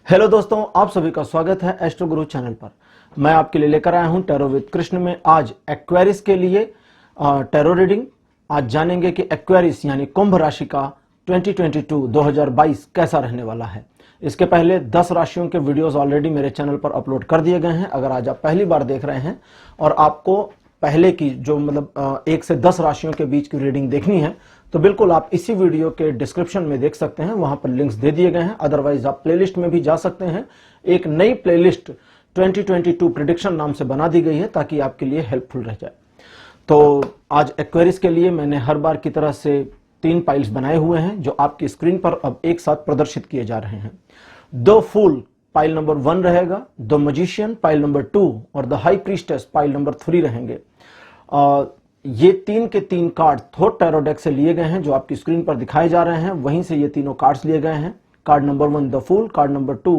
Hello दोस्तों, आप सभी का स्वागत है एस्ट्रो गुरु चैनल पर। मैं आपके लिए लेकर आया हूं टैरो विद कृष्ण में आज एक्वेरियस के लिए टैरो रीडिंग। आज जानेंगे कि एक्वेरियस यानी कुंभ राशि का 2022 कैसा रहने वाला है। इसके पहले 10 राशियों के वीडियोस ऑलरेडी मेरे चैनल पर अपलोड कर दिए गए हैं। अगर आज आप पहली बार देख रहे हैं और आपको पहले की जो 1 से 10 राशियों के बीच की रीडिंग देखनी है तो बिल्कुल आप इसी वीडियो के डिस्क्रिप्शन में देख सकते हैं, वहां पर लिंक्स दे दिए गए हैं। अदरवाइज आप प्लेलिस्ट में भी जा सकते हैं। एक नई प्लेलिस्ट 2022 प्रेडिक्शन नाम से बना दी गई है ताकि आपके लिए हेल्पफुल रह जाए। तो आज एक्वेरियस के लिए मैंने हर बार की तरह से 3 पाइल्स बनाए हुए हैं जो आपकी स्क्रीन पर अब एक साथ प्रदर्शित किए जा रहे हैं। द फूल पाइल नंबर 1 रहेगा, द मजिशियन पाइल नंबर 2 और the high priestess pile number 3 रहेंगे। ये 3 के 3 कार्ड थॉट टैरो डेक से लिए गए हैं जो आपकी स्क्रीन पर दिखाए जा रहे हैं। वहीं से ये तीनों कार्ड्स लिए गए हैं। Card number 1 the fool, card number 2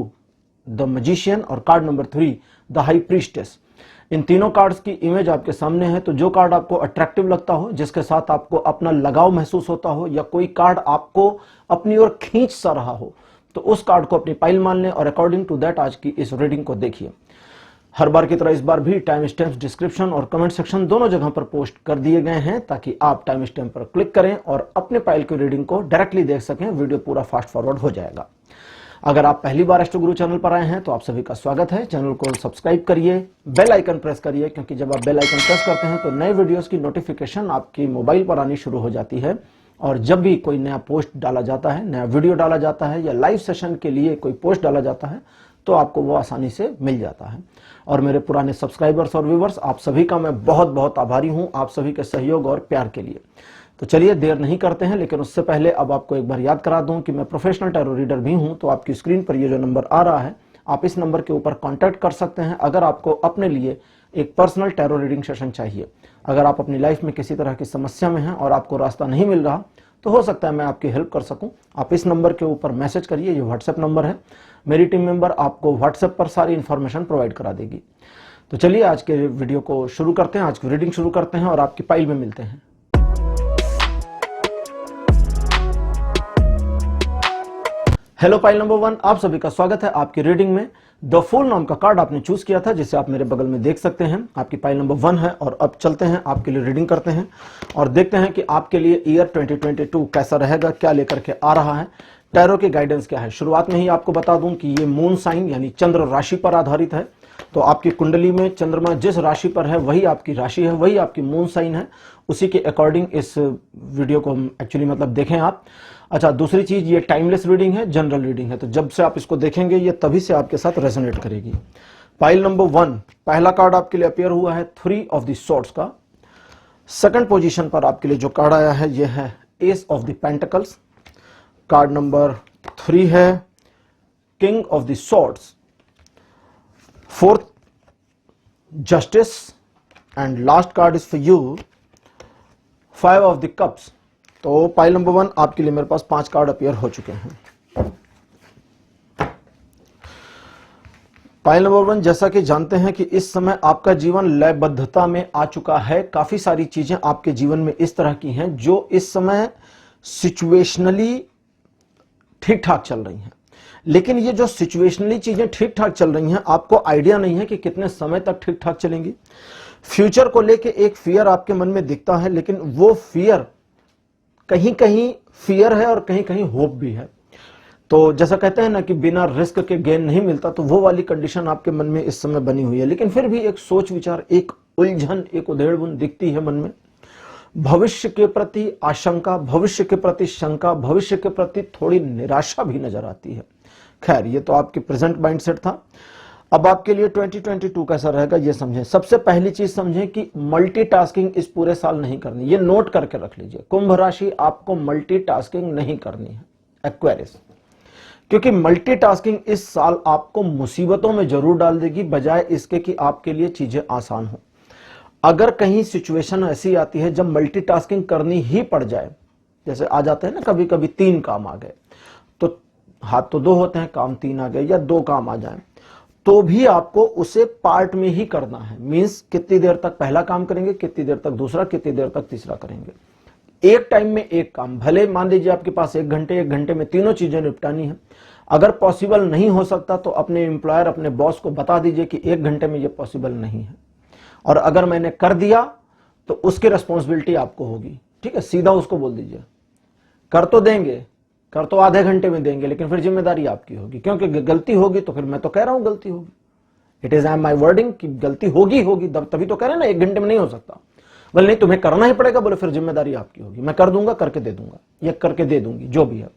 the magician और card number 3 the high priestess. इन तीनों कार्ड्स की इमेज आपके सामने है। तो जो कार्ड आपको अट्रैक्टिव लगता हो, जिसके साथ आपको अपना लगाव महसूस होता हो, या कोई कार्ड आपको अपनी ओर खींच सा रहा हो, तो उस कार्ड को अपनी पाइल मान लें और अकॉर्डिंग टू दैट आज की इस रीडिंग को देखिए। हर बार की तरह इस बार भी टाइम स्टैम्प डिस्क्रिप्शन और कमेंट सेक्शन दोनों जगह पर पोस्ट कर दिए गए हैं ताकि आप टाइम स्टैम्प पर क्लिक करें और अपने पाइल की रीडिंग को डायरेक्टली देख सकें। वीडियो पूरा फास्ट फॉरवर्ड हो जाएगा। अगर आप पहली बार एस्ट्रो गुरु चैनल पर आए हैं तो आप सभी का स्वागत है। चैनल को सब्सक्राइब करिए, बेल आइकन प्रेस करिए, क्योंकि जब आप बेल आइकन प्रेस करते हैं तो नए वीडियोस की नोटिफिकेशन आपकी मोबाइल पर आनी शुरू हो जाती है। और जब भी कोई नया पोस्ट डाला जाता है, नया वीडियो डाला जाता है या लाइव सेशन के लिए कोई पोस्ट डाला जाता है तो आपको वो आसानी से मिल जाता है। और मेरे पुराने सब्सक्राइबर्स और व्यूवर्स, आप सभी का मैं बहुत बहुत आभारी हूं, आप सभी के सहयोग और प्यार के लिए। तो चलिए देर नहीं करते हैं, लेकिन उससे पहले अब आपको एक बार याद करा दूं कि मैं प्रोफेशनल टैरो रीडर भी हूं। तो आपकी स्क्रीन पर ये जो नंबर आ रहा है, आप इस नंबर के ऊपर कॉन्टैक्ट कर सकते हैं अगर आपको अपने लिए एक पर्सनल टैरो रीडिंग सेशन चाहिए। अगर आप अपनी लाइफ में किसी तरह की समस्या में हैं और आपको रास्ता नहीं मिल रहा तो हो सकता है मैं आपकी हेल्प कर सकूं। आप इस नंबर के ऊपर मैसेज करिए, ये व्हाट्सएप नंबर है। मेरी टीम मेंबर आपको व्हाट्सएप पर सारी इंफॉर्मेशन प्रोवाइड करा देगी। तो चलिए आज के वीडियो को शुरू करते हैं, आज की रीडिंग शुरू करते हैं और आपकी पाइल में मिलते हैं। हेलो पाइल नंबर 1, आप सभी का स्वागत है आपकी रीडिंग में। द फूल नाम का कार्ड आपने चूज किया था, जिसे आप मेरे बगल में देख सकते हैं। आपकी पाइल नंबर 1 है और अब चलते हैं आपके लिए रीडिंग करते हैं और देखते हैं कि आपके लिए ईयर 2022 कैसा रहेगा, क्या लेकर के आ रहा है, टैरो की गाइडेंस क्या है। शुरुआत में ही आपको बता दूं कि ये मून साइन यानी चंद्र राशि पर आधारित है। तो आपकी कुंडली में चंद्रमा जिस राशि पर है वही आपकी राशि है, वही आपकी मून साइन है। उसी के अकॉर्डिंग इस वीडियो को एक्चुअली देखें आप। अच्छा, दूसरी चीज, ये टाइमलेस रीडिंग है, जनरल रीडिंग है। तो जब से आप इसको देखेंगे ये तभी से आपके साथ रेजोनेट करेगी। पाइल नंबर 1, पहला कार्ड आपके लिए अपीयर हुआ है 3 ऑफ द स्वॉर्ड्स का। सेकंड पोजीशन पर आपके लिए जो कार्ड आया है ये है S of the pentacles. Card number 3 है king of the swords. Fourth justice and last card is for you 5 of the cups. तो पाइल नंबर 1 आपके लिए मेरे पास 5 कार्ड अपीयर हो चुके हैं। पाइल नंबर 1, जैसा कि जानते हैं कि इस समय आपका जीवन लयबद्धता में आ चुका है। काफी सारी चीजें आपके जीवन में इस तरह की हैं जो इस समय सिचुएशनली ठीक ठाक चल रही हैं। लेकिन ये जो सिचुएशनली चीजें ठीक ठाक चल रही हैं, आपको आइडिया नहीं है कि कितने समय तक ठीक ठाक चलेंगी। फ्यूचर को लेके एक फियर आपके मन में दिखता है, लेकिन वो फियर कहीं कहीं फियर है और कहीं कहीं होप भी है। तो जैसा कहते हैं ना कि बिना रिस्क के गेन नहीं मिलता, तो वो वाली कंडीशन आपके मन में इस समय बनी हुई है। लेकिन फिर भी एक सोच विचार, एक उलझन, एक उधेड़-बुन दिखती है मन में। भविष्य के प्रति आशंका, भविष्य के प्रति शंका, भविष्य के प्रति थोड़ी निराशा भी नजर आती है। खैर, ये तो आपके प्रेजेंट माइंडसेट था। अब आपके लिए 2022 कैसा रहेगा ये समझें। सबसे पहली चीज समझें कि मल्टीटास्किंग इस पूरे साल नहीं करनी। ये नोट करके रख लीजिए, कुंभ राशि आपको मल्टीटास्किंग नहीं करनी है एक्वेरियस, क्योंकि मल्टीटास्किंग इस साल आपको मुसीबतों में जरूर डाल देगी, बजाय इसके कि आपके लिए चीजें आसान हो। अगर कहीं सिचुएशन ऐसी आती है जब मल्टीटास्किंग करनी ही पड़ जाए, जैसे आ जाते हैं ना कभी कभी 3 काम आ गए, तो हाथ तो 2 होते हैं, काम 3 आ गए या 2 काम आ जाए, तो भी आपको उसे पार्ट में ही करना है। मींस कितनी देर तक पहला काम करेंगे, कितनी देर तक दूसरा, कितनी देर तक तीसरा करेंगे। एक टाइम में एक काम, भले मान लीजिए आपके पास एक घंटे में तीनों चीजें निपटानी है, अगर पॉसिबल नहीं हो सकता तो अपने एम्प्लॉयर, अपने बॉस को बता दीजिए कि 1 घंटे में ये पॉसिबल नहीं है, और अगर मैंने कर दिया तो उसकी रिस्पॉन्सिबिलिटी आपको होगी। ठीक है, सीधा उसको बोल दीजिए। कर तो देंगे, कर तो आधे घंटे में देंगे, लेकिन फिर जिम्मेदारी आपकी होगी, क्योंकि गलती होगी तो फिर मैं तो कह रहा हूं गलती होगी, इट इज माई वर्डिंग कि गलती होगी, तभी तो कह रहे हैं ना 1 घंटे में नहीं हो सकता। बोले नहीं तुम्हें करना ही पड़ेगा, बोले फिर जिम्मेदारी आपकी होगी, मैं कर दूंगा, करके दे दूंगा, ये करके दे दूंगी, जो भी है।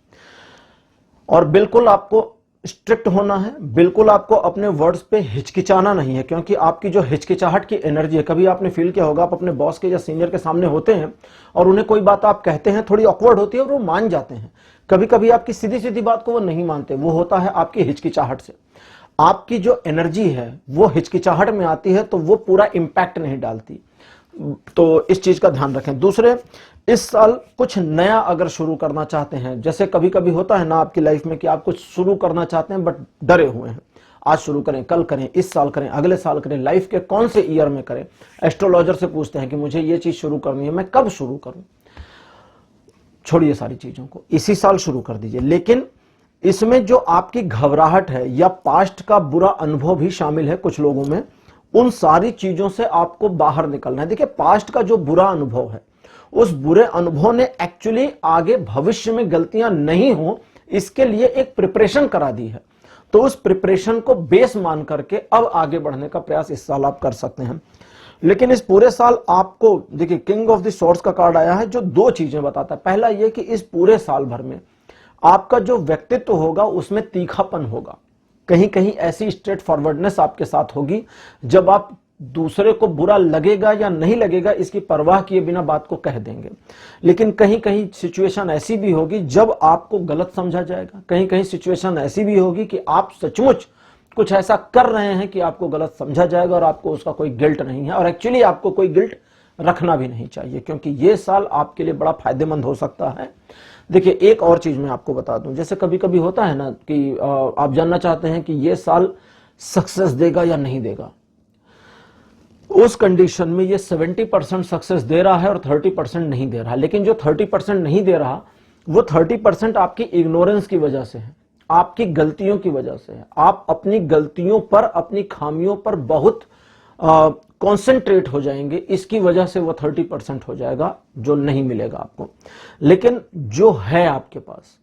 और बिल्कुल आपको स्ट्रिक्ट होना है, बिल्कुल आपको अपने वर्ड्स पे हिचकिचाना नहीं है, क्योंकि आपकी जो हिचकिचाहट की एनर्जी है, कभी आपने फील किया होगा, आप अपने बॉस के या सीनियर के सामने होते हैं और उन्हें कोई बात आप कहते हैं, थोड़ी ऑकवर्ड होती है और वो मान जाते हैं। कभी कभी आपकी सीधी सीधी बात को वो नहीं मानते, वो होता है आपकी हिचकिचाहट से। आपकी जो एनर्जी है वो हिचकिचाहट में आती है तो वो पूरा इंपैक्ट नहीं डालती, तो इस चीज का ध्यान रखें। दूसरे, इस साल कुछ नया अगर शुरू करना चाहते हैं, जैसे कभी कभी होता है ना आपकी लाइफ में कि आप कुछ शुरू करना चाहते हैं बट डरे हुए हैं, आज शुरू करें, कल करें, इस साल करें, अगले साल करें, लाइफ के कौन से ईयर में करें। एस्ट्रोलॉजर से पूछते हैं कि मुझे ये चीज शुरू करनी है, मैं कब शुरू करूं। छोड़िए सारी चीजों को, इसी साल शुरू कर दीजिए। लेकिन इसमें जो आपकी घबराहट है या पास्ट का बुरा अनुभव भी शामिल है कुछ लोगों में, उन सारी चीजों से आपको बाहर निकलना है। देखिए, पास्ट का जो बुरा अनुभव है, उस बुरे अनुभव ने एक्चुअली आगे भविष्य में गलतियां नहीं हो इसके लिए एक प्रिपरेशन करा दी है, तो उस प्रिपरेशन को बेस मान करके अब आगे बढ़ने का प्रयास इस साल आप कर सकते हैं। लेकिन इस पूरे साल आपको, देखिए किंग ऑफ द स्वॉर्ड्स का कार्ड आया है जो 2 चीजें बताता है। पहला यह कि इस पूरे साल भर में आपका जो व्यक्तित्व होगा उसमें तीखापन होगा, कहीं कहीं ऐसी स्ट्रेट फॉरवर्डनेस आपके साथ होगी जब आप दूसरे को बुरा लगेगा या नहीं लगेगा इसकी परवाह किए बिना बात को कह देंगे। लेकिन कहीं कहीं सिचुएशन ऐसी भी होगी जब आपको गलत समझा जाएगा, कहीं कहीं सिचुएशन ऐसी भी होगी कि आप सचमुच कुछ ऐसा कर रहे हैं कि आपको गलत समझा जाएगा और आपको उसका कोई गिल्ट नहीं है, और एक्चुअली आपको कोई गिल्ट रखना भी नहीं चाहिए, क्योंकि ये साल आपके लिए बड़ा फायदेमंद हो सकता है। देखिए, एक और चीज मैं आपको बता दूं, जैसे कभी कभी होता है ना कि आप जानना चाहते हैं कि ये साल सक्सेस देगा या नहीं देगा। उस कंडीशन में ये 70% सक्सेस दे रहा है और 30% नहीं दे रहा, लेकिन जो 30% नहीं दे रहा वो 30% आपकी इग्नोरेंस की वजह से है, आपकी गलतियों की वजह से है। आप अपनी गलतियों पर, अपनी खामियों पर बहुत कॉन्सेंट्रेट हो जाएंगे, इसकी वजह से वो 30% हो जाएगा जो नहीं मिलेगा आपको। लेकिन जो है आपके पास,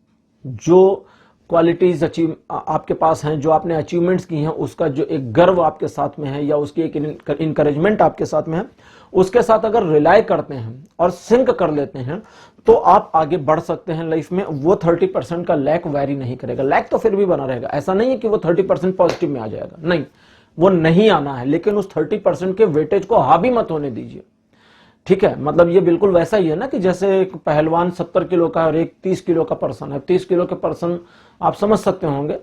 जो क्वालिटीज आपके पास हैं, जो आपने अचीवमेंट्स की हैं, उसका जो एक गर्व आपके साथ में है या उसकी एक इंकरेजमेंट आपके साथ में है, उसके साथ अगर रिलाय करते हैं और सिंक कर लेते हैं तो आप आगे बढ़ सकते हैं लाइफ में। वो 30% का लैक वैरी नहीं करेगा, लैक तो फिर भी बना रहेगा। ऐसा नहीं है कि वो 30% पॉजिटिव में आ जाएगा, नहीं, वो नहीं आना है, लेकिन उस 30% के वेटेज को हावी मत होने दीजिए। ठीक है, मतलब ये बिल्कुल वैसा ही है ना कि जैसे एक पहलवान 70 किलो का और एक 30 किलो का पर्सन है। 30 किलो के पर्सन आप समझ सकते होंगे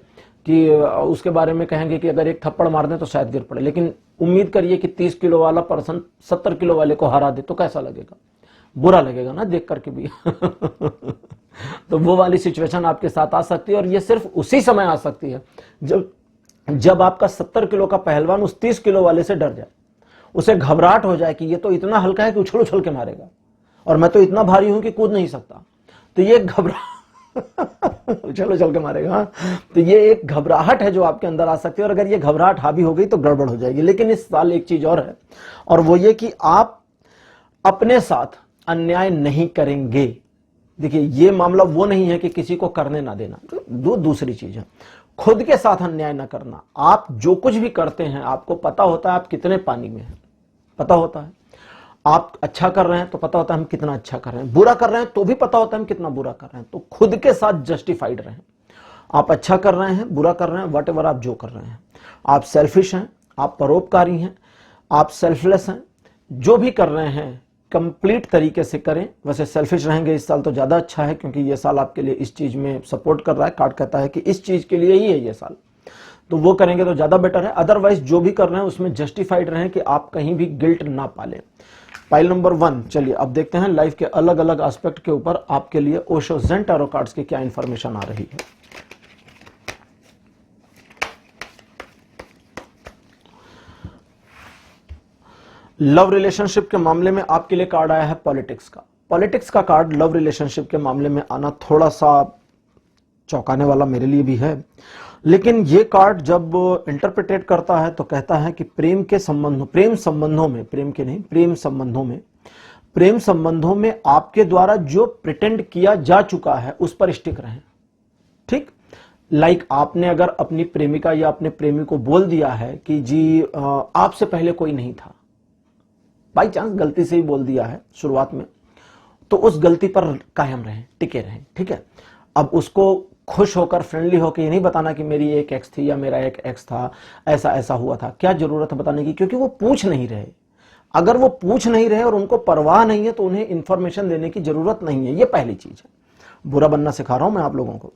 कि उसके बारे में कहेंगे कि अगर एक थप्पड़ मार दें तो शायद गिर पड़े, लेकिन उम्मीद करिए कि 30 किलो वाला पर्सन 70 किलो वाले को हरा दे तो कैसा लगेगा, बुरा लगेगा ना देख करके भी। तो वो वाली सिचुएशन आपके साथ आ सकती है, और ये सिर्फ उसी समय आ सकती है जब आपका 70 किलो का पहलवान उस 30 किलो वाले से डर जाए, उसे घबराहट हो जाए कि ये तो इतना हल्का है कि उछल उछल के मारेगा और मैं तो इतना भारी हूं कि कूद नहीं सकता, तो ये उछल उछल के मारेगा। तो ये एक घबराहट है जो आपके अंदर आ सकती है, और अगर ये घबराहट हावी हो गई तो गड़बड़ हो जाएगी। लेकिन इस साल एक चीज और है, और वो ये कि आप अपने साथ अन्याय नहीं करेंगे। देखिए, ये मामला वो नहीं है कि किसी को करने ना देना, तो दूसरी चीज है। खुद के साथ अन्याय ना करना। आप जो कुछ भी करते हैं आपको पता होता है आप कितने पानी में हैं, पता होता है। आप अच्छा कर रहे हैं तो पता होता है हम कितना अच्छा कर रहे हैं, बुरा कर रहे हैं तो भी पता होता है हम कितना बुरा कर रहे हैं। तो खुद के साथ जस्टिफाइड रहें। आप अच्छा कर रहे हैं, बुरा कर रहे हैं, व्हाटएवर आप जो कर रहे हैं, आप सेल्फिश हैं, आप परोपकारी हैं, आप सेल्फलेस हैं, जो भी कर रहे हैं कंप्लीट तरीके से करें। वैसे सेल्फिश रहेंगे इस साल तो ज्यादा अच्छा है, क्योंकि ये साल आपके लिए इस चीज में सपोर्ट कर रहा है। कार्ड कहता है कि इस चीज के लिए ही है ये साल, तो वो करेंगे तो ज्यादा बेटर है। अदरवाइज जो भी कर रहे हैं उसमें जस्टिफाइड रहें कि आप कहीं भी गिल्ट ना पालें। पाइल नंबर 1, चलिए अब देखते हैं लाइफ के अलग अलग एस्पेक्ट के ऊपर आपके लिए ओशो ज़ेन टैरो कार्ड्स की क्या इंफॉर्मेशन आ रही है। लव रिलेशनशिप के मामले में आपके लिए कार्ड आया है पॉलिटिक्स का। पॉलिटिक्स का कार्ड लव रिलेशनशिप के मामले में आना थोड़ा सा चौंकाने वाला मेरे लिए भी है, लेकिन ये कार्ड जब इंटरप्रिटेट करता है तो कहता है कि प्रेम संबंधों में, प्रेम के नहीं, प्रेम संबंधों में आपके द्वारा जो प्रिटेंड किया जा चुका है उस पर स्टिक रहें। ठीक, लाइक आपने अगर अपनी प्रेमिका या अपने प्रेमी को बोल दिया है कि जी आपसे पहले कोई नहीं था, बाई चांस गलती से ही बोल दिया है शुरुआत में, तो उस गलती पर कायम रहें, टिके रहें। ठीक है, अब उसको खुश होकर, फ्रेंडली होकर ये नहीं बताना कि मेरी एक एक्स थी या मेरा एक एक्स था, ऐसा ऐसा हुआ था। क्या जरूरत है बताने की, क्योंकि वो पूछ नहीं रहे। अगर वो पूछ नहीं रहे और उनको परवाह नहीं है तो उन्हें इंफॉर्मेशन देने की जरूरत नहीं है। ये पहली चीज है। बुरा बनना सिखा रहा हूं मैं आप लोगों को।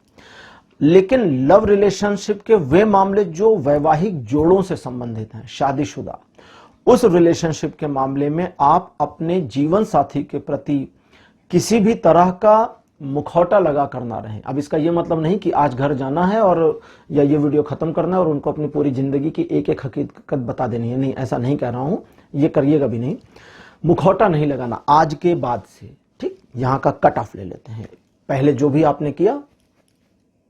लेकिन लव रिलेशनशिप के वे मामले जो वैवाहिक जोड़ों से संबंधित हैं, शादीशुदा, उस रिलेशनशिप के मामले में आप अपने जीवन साथी के प्रति किसी भी तरह का मुखौटा लगा कर ना रहें। अब इसका यह मतलब नहीं कि आज घर जाना है और या ये वीडियो खत्म करना है और उनको अपनी पूरी जिंदगी की एक एक हकीकत बता देनी है, नहीं, ऐसा नहीं कह रहा हूं, ये करिएगा भी नहीं। मुखौटा नहीं लगाना आज के बाद से। ठीक, यहां का कट ऑफ ले लेते हैं। पहले जो भी आपने किया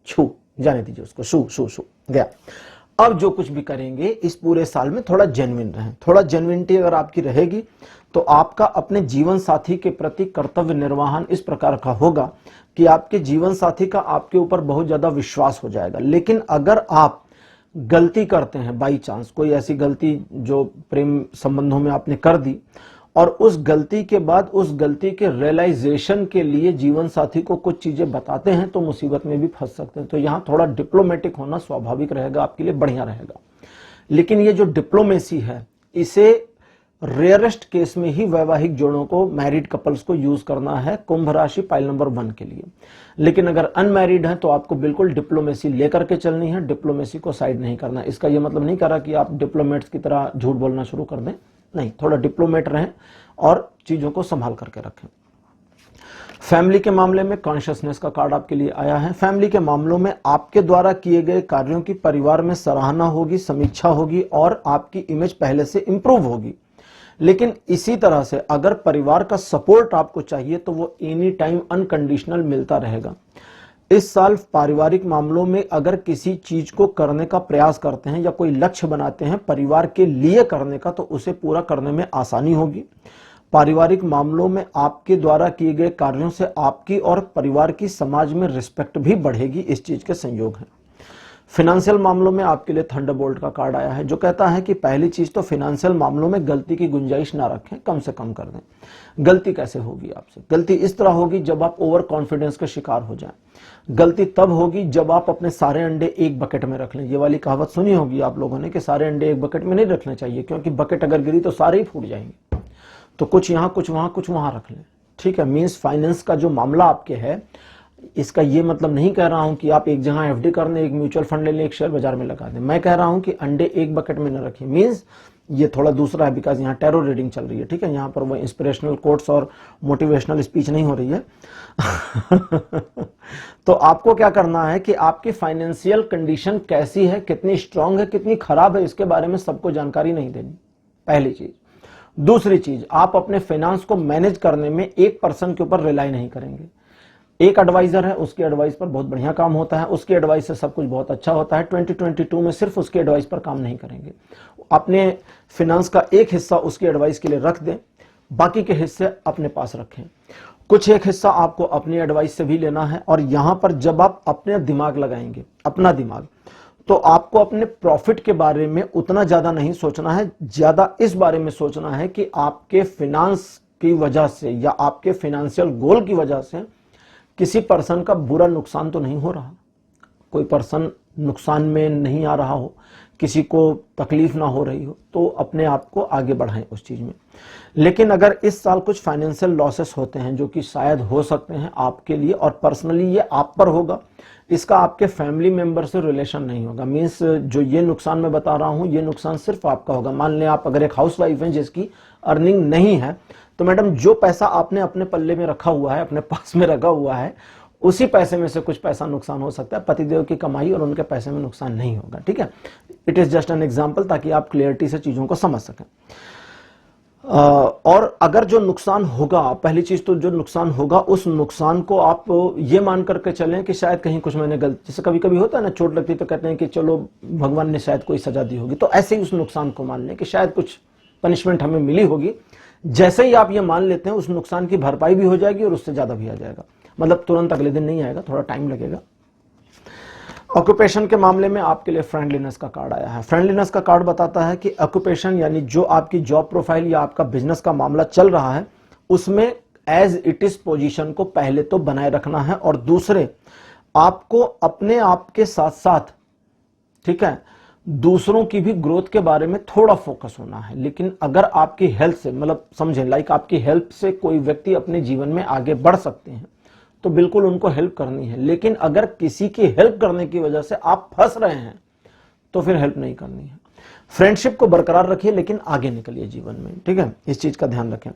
छू जाने दीजिए उसको, शू गया। अब जो कुछ भी करेंगे इस पूरे साल में थोड़ा जेन्युइन रहें। थोड़ा जेन्युइनिटी अगर आपकी रहेगी तो आपका अपने जीवन साथी के प्रति कर्तव्य निर्वहन इस प्रकार का होगा कि आपके जीवन साथी का आपके ऊपर बहुत ज्यादा विश्वास हो जाएगा। लेकिन अगर आप गलती करते हैं, बाई चांस कोई ऐसी गलती जो प्रेम संबंधों में आपने कर दी और उस गलती के बाद उस गलती के रियलाइजेशन के लिए जीवन साथी को कुछ चीजें बताते हैं, तो मुसीबत में भी फंस सकते हैं। तो यहां थोड़ा डिप्लोमेटिक होना स्वाभाविक रहेगा, आपके लिए बढ़िया रहेगा। लेकिन ये जो डिप्लोमेसी है, इसे रेयरेस्ट केस में ही वैवाहिक जोड़ों को, मैरिड कपल्स को यूज करना है कुंभ राशि पाइल नंबर 1 के लिए। लेकिन अगर अनमैरिड है तो आपको बिल्कुल डिप्लोमेसी लेकर के चलनी है, डिप्लोमेसी को साइड नहीं करना। इसका यह मतलब नहीं कर रहा कि आप डिप्लोमेट्स की तरह झूठ बोलना शुरू कर दें, नहीं, थोड़ा डिप्लोमेट रहें और चीजों को संभाल करके रखें। फैमिली के मामले में कॉन्शियसनेस का कार्ड आपके लिए आया है। फैमिली के मामलों में आपके द्वारा किए गए कार्यों की परिवार में सराहना होगी, समीक्षा होगी और आपकी इमेज पहले से इंप्रूव होगी। लेकिन इसी तरह से अगर परिवार का सपोर्ट आपको चाहिए तो वो एनी टाइम अनकंडीशनल मिलता रहेगा। इस साल पारिवारिक मामलों में अगर किसी चीज को करने का प्रयास करते हैं या कोई लक्ष्य बनाते हैं परिवार के लिए करने का, तो उसे पूरा करने में आसानी होगी। पारिवारिक मामलों में आपके द्वारा किए गए कार्यों से आपकी और परिवार की समाज में रिस्पेक्ट भी बढ़ेगी, इस चीज के संयोग हैं। फिनेंशियल मामलों में आपके लिए थंडरबोल्ट का कार्ड आया है, जो कहता है कि पहली चीज तो फिनेंशियल मामलों में गलती की गुंजाइश ना रखें, कम से कम कर दें। गलती कैसे होगी आपसे? गलती इस तरह होगी जब आप ओवर कॉन्फिडेंस का शिकार हो जाएं। गलती तब होगी जब आप अपने सारे अंडे एक बकेट में रख लें। ये वाली कहावत सुनी होगी आप लोगों ने कि सारे अंडे एक बकेट में नहीं रखने चाहिए, क्योंकि बकेट अगर गिरी तो सारे ही फूट जाएंगे। तो कुछ यहां कुछ वहां कुछ वहां रख लें। ठीक है, मीन्स फाइनेंस का जो मामला आपके है, इसका ये मतलब नहीं कह रहा हूं कि आप एक जगह एफडी कर लें, एक म्यूचुअल फंड ले लें, एक शेयर बाजार में लगा दें। मैं कह रहा हूं कि अंडे एक बकेट में न रखें। मीन्स ये थोड़ा दूसरा है, बिकॉज यहाँ टैरो रीडिंग चल रही है। ठीक है, यहाँ पर वो इंस्पिरेशनल कोट्स और मोटिवेशनल स्पीच नहीं हो रही है। तो आपको क्या करना है कि आपकी फाइनेंशियल कंडीशन कैसी है, कितनी स्ट्रांग है, कितनी खराब है, इसके बारे में सबको जानकारी नहीं देनी, पहली चीज। दूसरी चीज, आप अपने फाइनेंस को मैनेज करने में एक पर्सन के ऊपर रिलाई नहीं करेंगे। एक एडवाइजर है, उसकी एडवाइस पर बहुत बढ़िया काम होता है, उसकी एडवाइस से सब कुछ बहुत अच्छा होता है। 2022 में सिर्फ उसकी एडवाइस पर काम नहीं करेंगे। अपने फाइनेंस का एक हिस्सा उसकी एडवाइस के लिए रख दें, बाकी के हिस्से अपने पास रखें। कुछ एक हिस्सा आपको अपनी एडवाइस से भी लेना है। और यहां पर जब आप अपने दिमाग लगाएंगे, अपना दिमाग, तो आपको अपने प्रॉफिट के बारे में उतना ज्यादा नहीं सोचना है, ज्यादा इस बारे में सोचना है कि आपके फाइनेंस की वजह से या आपके फाइनेंशियल गोल की वजह से किसी पर्सन का बुरा नुकसान तो नहीं हो रहा, कोई पर्सन नुकसान में नहीं आ रहा हो, किसी को तकलीफ ना हो रही हो, तो अपने आप को आगे बढ़ाएं उस चीज में। लेकिन अगर इस साल कुछ फाइनेंशियल लॉसेस होते हैं जो कि शायद हो सकते हैं आपके लिए, और पर्सनली ये आप पर होगा, इसका आपके फैमिली मेंबर से रिलेशन नहीं होगा। मीन्स जो ये नुकसान मैं बता रहा हूं, ये नुकसान सिर्फ आपका होगा। मान लें आप अगर एक हाउसवाइफ हैं जिसकी अर्निंग नहीं है, तो मैडम जो पैसा आपने अपने पल्ले में रखा हुआ है, अपने पास में रखा हुआ है, उसी पैसे में से कुछ पैसा नुकसान हो सकता है। पतिदेव की कमाई और उनके पैसे में नुकसान नहीं होगा। ठीक है, it is just an example, ताकि आप क्लियरिटी से चीजों को समझ सकें। और अगर जो नुकसान होगा, पहली चीज तो जो नुकसान होगा उस नुकसान को आप ये मान करके चलें कि शायद कहीं कुछ मैंने गलत, जैसे कभी कभी होता है ना, चोट लगती तो कहते हैं कि चलो भगवान ने शायद कोई सजा दी होगी, तो ऐसे ही उस नुकसान को मान लें कि शायद कुछ पनिशमेंट हमें मिली होगी। जैसे ही आप ये मान लेते हैं उस नुकसान की भरपाई भी हो जाएगी और उससे ज्यादा भी आ जाएगा, मतलब तुरंत अगले दिन नहीं आएगा, थोड़ा टाइम लगेगा। ऑक्यूपेशन के मामले में आपके लिए फ्रेंडलीनेस का कार्ड आया है। फ्रेंडलीनेस का कार्ड बताता है कि ऑक्यूपेशन यानी जो आपकी जॉब प्रोफाइल या आपका बिजनेस का मामला चल रहा है उसमें एज इट इज पोजीशन को पहले तो बनाए रखना है, और दूसरे आपको अपने आप के साथ साथ, ठीक है, दूसरों की भी ग्रोथ के बारे में थोड़ा फोकस होना है। लेकिन अगर आपकी हेल्थ से, मतलब समझें, लाइक आपकी हेल्थ से कोई व्यक्ति अपने जीवन में आगे बढ़ सकते हैं तो बिल्कुल उनको हेल्प करनी है। लेकिन अगर किसी की हेल्प करने की वजह से आप फंस रहे हैं तो फिर हेल्प नहीं करनी है। फ्रेंडशिप को बरकरार रखिए लेकिन आगे निकलिए जीवन में, ठीक है, इस चीज का ध्यान रखें।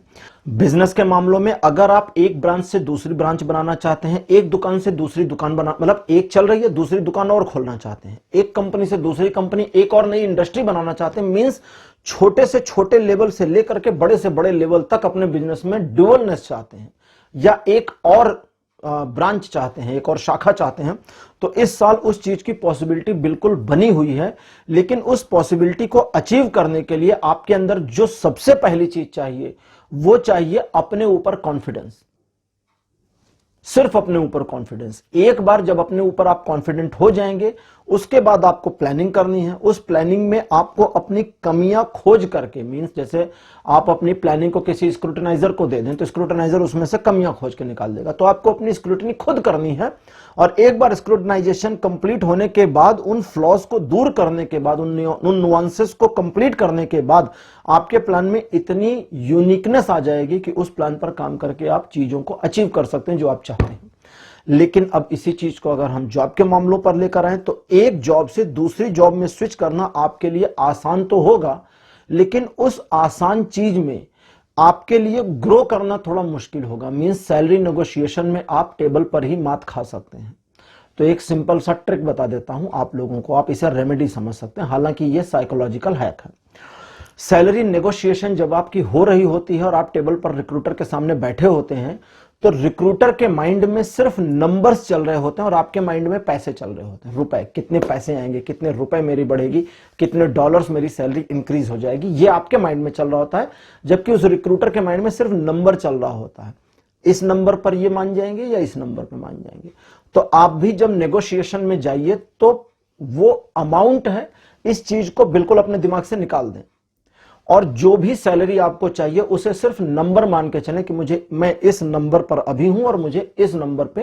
बिजनेस के मामलों में अगर आप एक ब्रांच से दूसरी ब्रांच बनाना चाहते हैं, एक दुकान से दूसरी दुकान बना, मतलब एक चल रही है दूसरी दुकान और खोलना चाहते हैं, एक कंपनी से दूसरी कंपनी, एक और नई इंडस्ट्री बनाना चाहते हैं, मींस छोटे से छोटे लेवल से लेकर के बड़े से बड़े लेवल तक अपने बिजनेस में डुअलनेस चाहते हैं, या एक और ब्रांच चाहते हैं, एक और शाखा चाहते हैं, तो इस साल उस चीज की पॉसिबिलिटी बिल्कुल बनी हुई है। लेकिन उस पॉसिबिलिटी को अचीव करने के लिए आपके अंदर जो सबसे पहली चीज चाहिए वो चाहिए अपने ऊपर कॉन्फिडेंस, सिर्फ अपने ऊपर कॉन्फिडेंस। एक बार जब अपने ऊपर आप कॉन्फिडेंट हो जाएंगे उसके बाद आपको प्लानिंग करनी है। उस प्लानिंग में आपको अपनी कमियां खोज करके, मींस जैसे आप अपनी प्लानिंग को किसी स्क्रूटनाइजर को दे दें तो स्क्रूटनाइजर उसमें से कमियां खोज के निकाल देगा, तो आपको अपनी स्क्रूटनी खुद करनी है। और एक बार स्क्रूटनाइजेशन कंप्लीट होने के बाद, उन फ्लॉज को दूर करने के बाद, उन नुआंसेस को कंप्लीट करने के बाद आपके प्लान में इतनी यूनिकनेस आ जाएगी कि उस प्लान पर काम करके आप चीजों को अचीव कर सकते हैं जो आप चाहते हैं। लेकिन अब इसी चीज को अगर हम जॉब के मामलों पर लेकर आए तो एक जॉब से दूसरी जॉब में स्विच करना आपके लिए आसान तो होगा, लेकिन उस आसान चीज में आपके लिए ग्रो करना थोड़ा मुश्किल होगा। मींस सैलरी नेगोशिएशन में आप टेबल पर ही मात खा सकते हैं। तो एक सिंपल सा ट्रिक बता देता हूं आप लोगों को, आप इसे रेमेडी समझ सकते हैं, हालांकि यह साइकोलॉजिकल हैक है। सैलरी नेगोशिएशन जब आपकी हो रही होती है और आप टेबल पर रिक्रूटर के सामने बैठे होते हैं तो रिक्रूटर के माइंड में सिर्फ नंबर्स चल रहे होते हैं और आपके माइंड में पैसे चल रहे होते हैं, रुपए, कितने पैसे आएंगे, कितने रुपए मेरी बढ़ेगी, कितने डॉलर्स मेरी सैलरी इंक्रीज हो जाएगी, ये आपके माइंड में चल रहा होता है। जबकि उस रिक्रूटर के माइंड में सिर्फ नंबर चल रहा होता है, इस नंबर पर ये मान जाएंगे या इस नंबर पर मान जाएंगे। तो आप भी जब नेगोशिएशन में जाइए तो वो अमाउंट है, इस चीज को बिल्कुल अपने दिमाग से निकाल दें और जो भी सैलरी आपको चाहिए उसे सिर्फ नंबर मान के चलें कि मैं इस नंबर पर अभी हूं और मुझे इस नंबर पे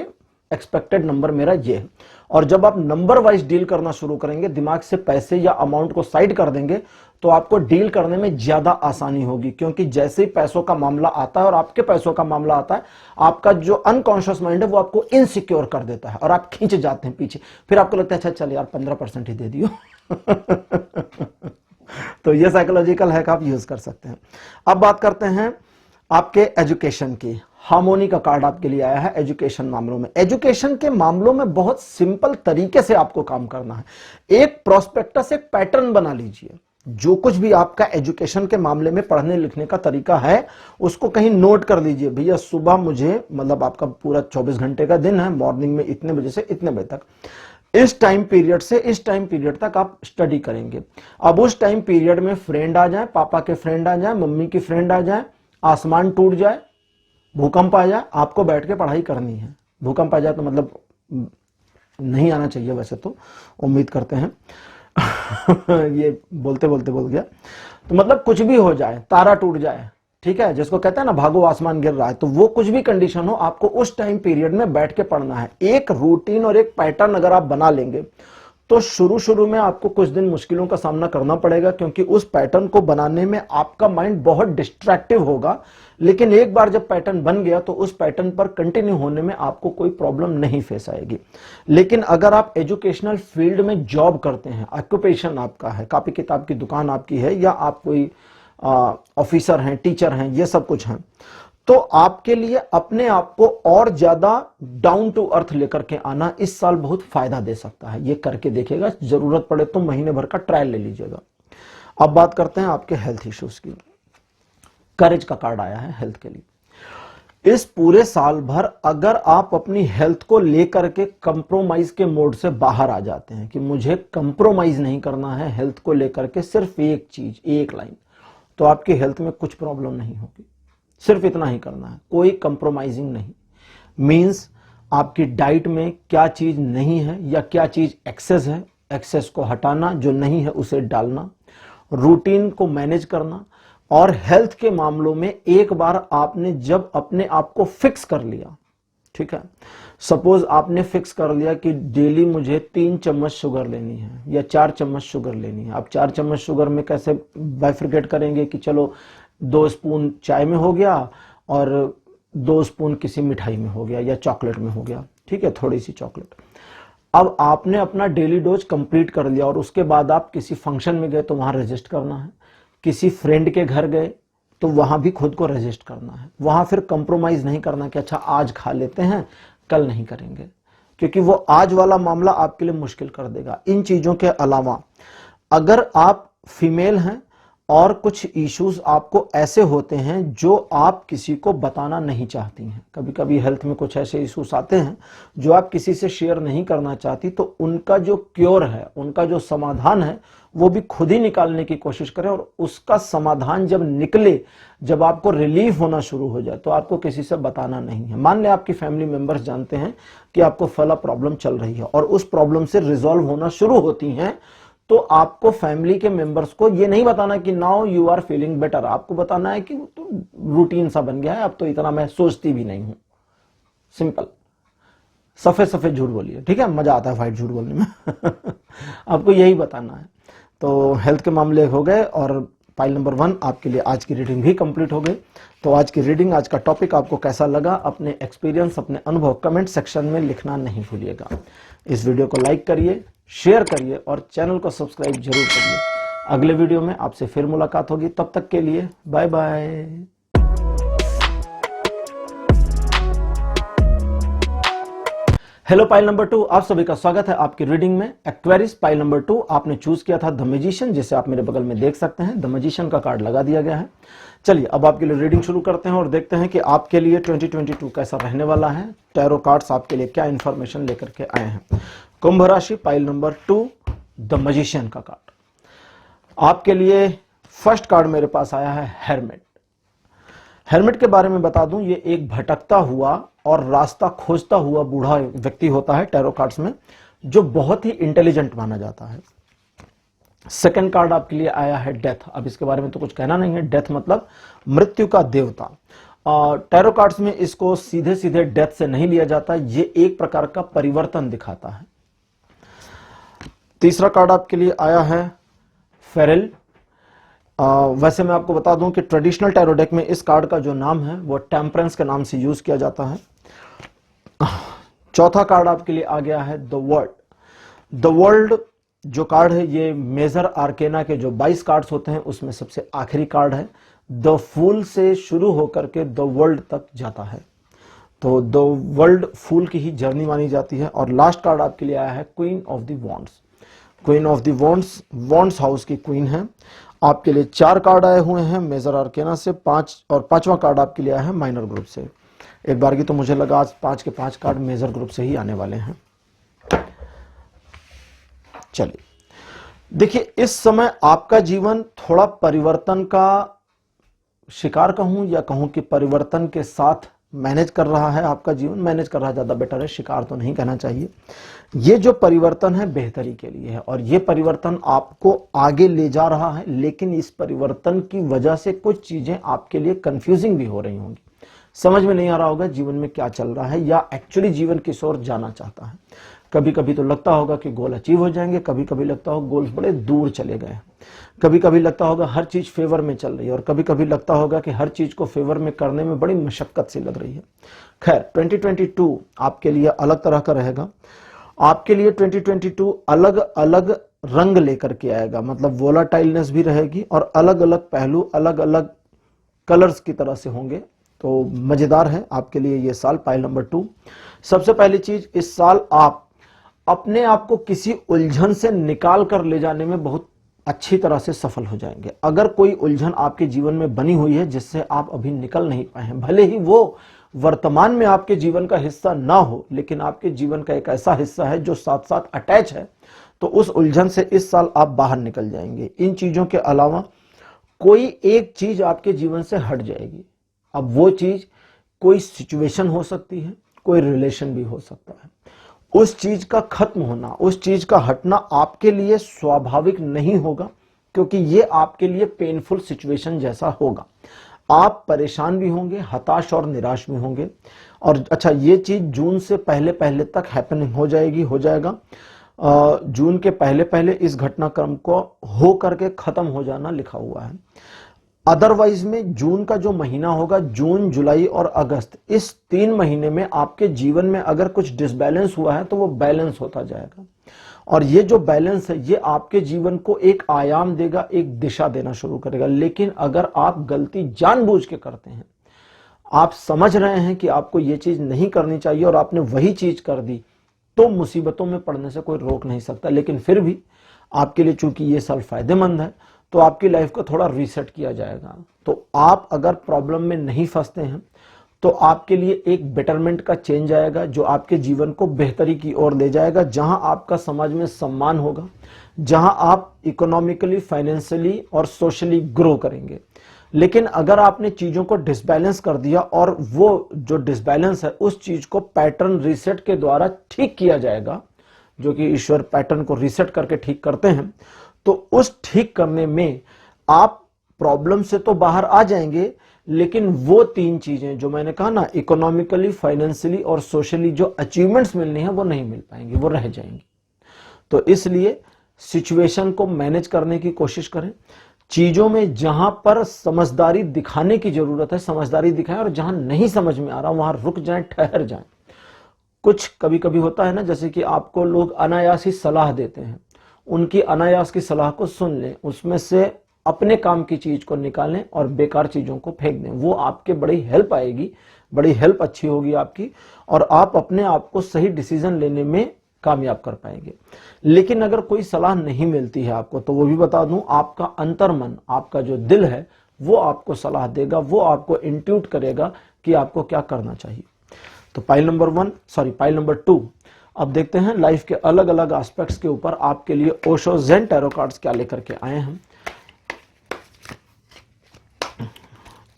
एक्सपेक्टेड नंबर मेरा ये है। और जब आप नंबर वाइज डील करना शुरू करेंगे, दिमाग से पैसे या अमाउंट को साइड कर देंगे, तो आपको डील करने में ज्यादा आसानी होगी। क्योंकि जैसे ही पैसों का मामला आता है और आपके पैसों का मामला आता है, आपका जो अनकॉन्शियस माइंड है वो आपको इनसिक्योर कर देता है और आप खींच जाते हैं पीछे। फिर आपको लगता है अच्छा चल यार 15% ही दे दियो। तो ये साइकोलॉजिकल हैक आप यूज कर सकते हैं। अब बात करते हैं आपके एजुकेशन की। हार्मोनी का कार्ड आपके लिए आया है एजुकेशन मामलों में। एजुकेशन के मामलों में बहुत सिंपल तरीके से आपको काम करना है। एक प्रोस्पेक्टस, एक पैटर्न बना लीजिए। जो कुछ भी आपका एजुकेशन के मामले में पढ़ने लिखने का तरीका है उसको कहीं नोट कर लीजिए। भैया सुबह मुझे, मतलब आपका पूरा 24 घंटे का दिन है, मॉर्निंग में इतने बजे से इतने बजे तक, इस टाइम पीरियड से इस टाइम पीरियड तक आप स्टडी करेंगे। अब उस टाइम पीरियड में फ्रेंड आ जाए, पापा के फ्रेंड आ जाए, मम्मी की फ्रेंड आ जाए, आसमान टूट जाए, भूकंप आ जाए, आपको बैठ के पढ़ाई करनी है। भूकंप आ जाए तो मतलब नहीं आना चाहिए, वैसे तो उम्मीद करते हैं। ये बोलते बोलते बोल गया। तो मतलब कुछ भी हो जाए, तारा टूट जाए, ठीक है, जिसको कहते हैं ना भागो आसमान गिर रहा है, तो वो कुछ भी कंडीशन हो, आपको उस टाइम पीरियड में बैठ के पढ़ना है। एक रूटीन और एक पैटर्न अगर आप बना लेंगे तो शुरू में आपको कुछ दिन मुश्किलों का सामना करना पड़ेगा, क्योंकि उस पैटर्न को बनाने में आपका माइंड बहुत डिस्ट्रैक्टिव होगा। लेकिन एक बार जब पैटर्न बन गया तो उस पैटर्न पर कंटिन्यू होने में आपको कोई प्रॉब्लम नहीं फेस आएगी। लेकिन अगर आप एजुकेशनल फील्ड में जॉब करते हैं, ऑक्यूपेशन आपका है, कॉपी किताब की दुकान आपकी है, या आप कोई ऑफिसर हैं, टीचर हैं, ये सब कुछ हैं, तो आपके लिए अपने आप को और ज्यादा डाउन टू अर्थ लेकर के आना इस साल बहुत फायदा दे सकता है। ये करके देखिएगा, जरूरत पड़े तो महीने भर का ट्रायल ले लीजिएगा। अब बात करते हैं आपके हेल्थ इश्यूज की। करेज का कार्ड आया है हेल्थ के लिए। इस पूरे साल भर अगर आप अपनी हेल्थ को लेकर के कंप्रोमाइज के मोड से बाहर आ जाते हैं कि मुझे कंप्रोमाइज नहीं करना है हेल्थ को लेकर के, सिर्फ एक चीज, एक लाइन, तो आपकी हेल्थ में कुछ प्रॉब्लम नहीं होगी। सिर्फ इतना ही करना है, कोई कंप्रोमाइजिंग नहीं। मींस आपकी डाइट में क्या चीज नहीं है या क्या चीज एक्सेस है, एक्सेस को हटाना, जो नहीं है उसे डालना, रूटीन को मैनेज करना। और हेल्थ के मामलों में एक बार आपने जब अपने आप को फिक्स कर लिया, ठीक है, सपोज आपने फिक्स कर लिया कि डेली मुझे 3 चम्मच शुगर लेनी है या 4 चम्मच शुगर लेनी है। आप 4 चम्मच शुगर में कैसे बाइफरकेट करेंगे कि चलो 2 स्पून चाय में हो गया और 2 स्पून किसी मिठाई में हो गया या चॉकलेट में हो गया, ठीक है, थोड़ी सी चॉकलेट। अब आपने अपना डेली डोज कंप्लीट कर लिया और उसके बाद आप किसी फंक्शन में गए तो वहां रजिस्ट करना है, किसी फ्रेंड के घर गए तो वहां भी खुद को रजिस्ट करना है। वहां फिर कंप्रोमाइज नहीं करना कि अच्छा आज खा लेते हैं कल नहीं करेंगे, क्योंकि वो आज वाला मामला आपके लिए मुश्किल कर देगा। इन चीजों के अलावा अगर आप फीमेल हैं और कुछ इश्यूज आपको ऐसे होते हैं जो आप किसी को बताना नहीं चाहती हैं, कभी कभी हेल्थ में कुछ ऐसे इश्यूज आते हैं जो आप किसी से शेयर नहीं करना चाहती, तो उनका जो क्योर है, उनका जो समाधान है, वो भी खुद ही निकालने की कोशिश करें। और उसका समाधान जब निकले, जब आपको रिलीफ होना शुरू हो जाए, तो आपको किसी से बताना नहीं है। मान लें आपकी फैमिली मेंबर्स जानते हैं कि आपको फला प्रॉब्लम चल रही है और उस प्रॉब्लम से रिजॉल्व होना शुरू होती हैं, तो आपको फैमिली के मेंबर्स को ये नहीं बताना कि now you are feeling better, आपको बताना है कि तो रूटीन सा बन गया है, अब तो इतना मैं सोचती भी नहीं हूं। सिंपल, सफेद सफेद झूठ बोलिए, ठीक है, मजा आता है व्हाइट झूठ बोलने में आपको यही बताना है। तो हेल्थ के मामले हो गए और फाइल नंबर 1 आपके लिए आज की रीडिंग भी कंप्लीट हो गई। तो आज की रीडिंग, आज का टॉपिक आपको कैसा लगा, अपने एक्सपीरियंस, अपने अनुभव कमेंट सेक्शन में लिखना नहीं भूलिएगा। इस वीडियो को लाइक करिए, शेयर करिए और चैनल को सब्सक्राइब जरूर करिए। अगले वीडियो में आपसे फिर मुलाकात होगी, तब तक के लिए bye bye. Hello pile number 2, आप सभी का स्वागत है आपकी रीडिंग में। एक्वेरियस पाइल नंबर 2 आपने चूज किया था द मैजिशियन, जिसे आप मेरे बगल में देख सकते हैं। द मैजिशियन का कार्ड लगा दिया गया है। चलिए अब आपके लिए रीडिंग शुरू करते हैं और देखते हैं कि आपके लिए 2022 कैसा रहने वाला है। टैरो कार्ड्स आपके लिए क्या इंफॉर्मेशन लेकर के आए हैं। कुंभ राशि, पाइल नंबर 2, द मैजिशियन का कार्ड आपके लिए। फर्स्ट कार्ड मेरे पास आया है हेरमिट। हेरमिट के बारे में बता दूं, ये एक भटकता हुआ और रास्ता खोजता हुआ बूढ़ा व्यक्ति होता है टैरो कार्ड्स में, जो बहुत ही इंटेलिजेंट माना जाता है। सेकंड कार्ड आपके लिए आया है डेथ। अब इसके बारे में तो कुछ कहना नहीं है, डेथ मतलब मृत्यु का देवता। टैरो कार्ड्स में इसको सीधे सीधे डेथ से नहीं लिया जाता, ये एक प्रकार का परिवर्तन दिखाता है। तीसरा कार्ड आपके लिए आया है फेरिल। वैसे मैं आपको बता दूं कि ट्रेडिशनल टैरो डेक में इस कार्ड का जो नाम है वो टेम्परेंस के नाम से यूज किया जाता है। चौथा कार्ड आपके लिए आ गया है द वर्ल्ड। द वर्ल्ड जो कार्ड है ये मेजर आर्केना के जो 22 कार्ड्स होते हैं उसमें सबसे आखिरी कार्ड है। द फूल से शुरू होकर के द वर्ल्ड तक जाता है, तो द वर्ल्ड फूल की ही जर्नी मानी जाती है। और लास्ट कार्ड आपके लिए आया है queen of the wands. Queen of the wands wands house की क्वीन है। आपके लिए 4 कार्ड आए हुए हैं मेजर आर्केना से, 5 और 5वां कार्ड आपके लिए आया है माइनर ग्रुप से। एक बार की तो मुझे लगा आज 5 के 5 कार्ड मेजर ग्रुप से ही आने वाले हैं। चलिए देखिए, इस समय आपका जीवन थोड़ा परिवर्तन का शिकार कहूं या कहूं कि परिवर्तन के साथ मैनेज कर रहा है। आपका जीवन मैनेज कर रहा है ज्यादा बेटर है, शिकार तो नहीं कहना चाहिए। ये जो परिवर्तन है बेहतरी के लिए है और ये परिवर्तन आपको आगे ले जा रहा है, लेकिन इस परिवर्तन की वजह से कुछ चीजें आपके लिए कंफ्यूजिंग भी हो रही होंगी। समझ में नहीं आ रहा होगा जीवन में क्या चल रहा है या एक्चुअली जीवन किस ओर जाना चाहता है। कभी कभी तो लगता होगा कि गोल अचीव हो जाएंगे, कभी कभी लगता होगा गोल्स बड़े दूर चले गए, कभी कभी लगता होगा हर चीज फेवर में चल रही है और कभी कभी लगता होगा कि हर चीज को फेवर में करने में बड़ी मशक्कत सी लग रही है। खैर 2022 आपके लिए अलग तरह का रहेगा। आपके लिए 2022 अलग अलग रंग लेकर के आएगा, मतलब वोलाटाइलनेस भी रहेगी और अलग अलग पहलू अलग अलग कलर्स की तरह से होंगे। तो मजेदार है आपके लिए ये साल, पाइल नंबर 2। सबसे पहली चीज, इस साल आप अपने आप को किसी उलझन से निकाल कर ले जाने में बहुत अच्छी तरह से सफल हो जाएंगे। अगर कोई उलझन आपके जीवन में बनी हुई है जिससे आप अभी निकल नहीं पाए हैं, भले ही वो वर्तमान में आपके जीवन का हिस्सा ना हो, लेकिन आपके जीवन का एक ऐसा हिस्सा है जो साथ साथ अटैच है, तो उस उलझन से इस साल आप बाहर निकल जाएंगे। इन चीजों के अलावा कोई एक चीज आपके जीवन से हट जाएगी। अब वो चीज कोई सिचुएशन हो सकती है, कोई रिलेशन भी हो सकता है। उस चीज का खत्म होना, उस चीज का हटना आपके लिए स्वाभाविक नहीं होगा, क्योंकि ये आपके लिए पेनफुल सिचुएशन जैसा होगा। आप परेशान भी होंगे, हताश और निराश भी होंगे। और अच्छा, ये चीज जून से पहले पहले तक हैपनिंग हो जाएगा। जून के पहले पहले इस घटनाक्रम को हो करके खत्म हो जाना लिखा हुआ है। अदरवाइज में जून का जो महीना होगा, जून, जुलाई और अगस्त, इस 3 महीने में आपके जीवन में अगर कुछ डिसबैलेंस हुआ है तो वो बैलेंस होता जाएगा। और ये जो बैलेंस है ये आपके जीवन को एक आयाम देगा, एक दिशा देना शुरू करेगा। लेकिन अगर आप गलती जानबूझ के करते हैं, आप समझ रहे हैं कि आपको ये चीज नहीं करनी चाहिए और आपने वही चीज कर दी, तो मुसीबतों में पड़ने से कोई रोक नहीं सकता। लेकिन फिर भी आपके लिए चूंकि ये साल फायदेमंद है, तो आपकी लाइफ को थोड़ा रीसेट किया जाएगा। तो आप अगर प्रॉब्लम में नहीं फंसते हैं तो आपके लिए एक बेटरमेंट का चेंज आएगा जो आपके जीवन को बेहतरी की ओर ले जाएगा, जहां आपका समाज में सम्मान होगा, जहां आप इकोनॉमिकली, फाइनेंशियली और सोशली ग्रो करेंगे। लेकिन अगर आपने चीजों को डिसबैलेंस कर दिया और वो जो डिसबैलेंस है उस चीज को पैटर्न रीसेट के द्वारा ठीक किया जाएगा, जो कि ईश्वर पैटर्न को रीसेट करके ठीक करते हैं, तो उस ठीक करने में आप प्रॉब्लम से तो बाहर आ जाएंगे, लेकिन वो 3 चीजें जो मैंने कहा ना, इकोनॉमिकली, फाइनेंशियली और सोशली जो अचीवमेंट्स मिलनी है वो नहीं मिल पाएंगी, वो रह जाएंगी। तो इसलिए सिचुएशन को मैनेज करने की कोशिश करें। चीजों में जहां पर समझदारी दिखाने की जरूरत है, समझदारी दिखाएं, और जहां नहीं समझ में आ रहा वहां रुक जाएं, ठहर जाएं। कुछ कभी कभी होता है ना, जैसे कि आपको लोग अनायास ही सलाह देते हैं, उनकी अनायास की सलाह को सुन लें, उसमें से अपने काम की चीज को निकालें और बेकार चीजों को फेंक दें। वो आपके बड़ी हेल्प आएगी, बड़ी हेल्प अच्छी होगी आपकी, और आप अपने आप को सही डिसीजन लेने में कामयाब कर पाएंगे। लेकिन अगर कोई सलाह नहीं मिलती है आपको, तो वो भी बता दूं, आपका अंतर्मन, आपका जो दिल है, वो आपको सलाह देगा, वो आपको इंट्यूट करेगा कि आपको क्या करना चाहिए। तो पाइल नंबर 2, अब देखते हैं लाइफ के अलग अलग एस्पेक्ट्स के ऊपर आपके लिए ओशो ज़ेन टैरो कार्ड्स क्या लेकर के आए हैं।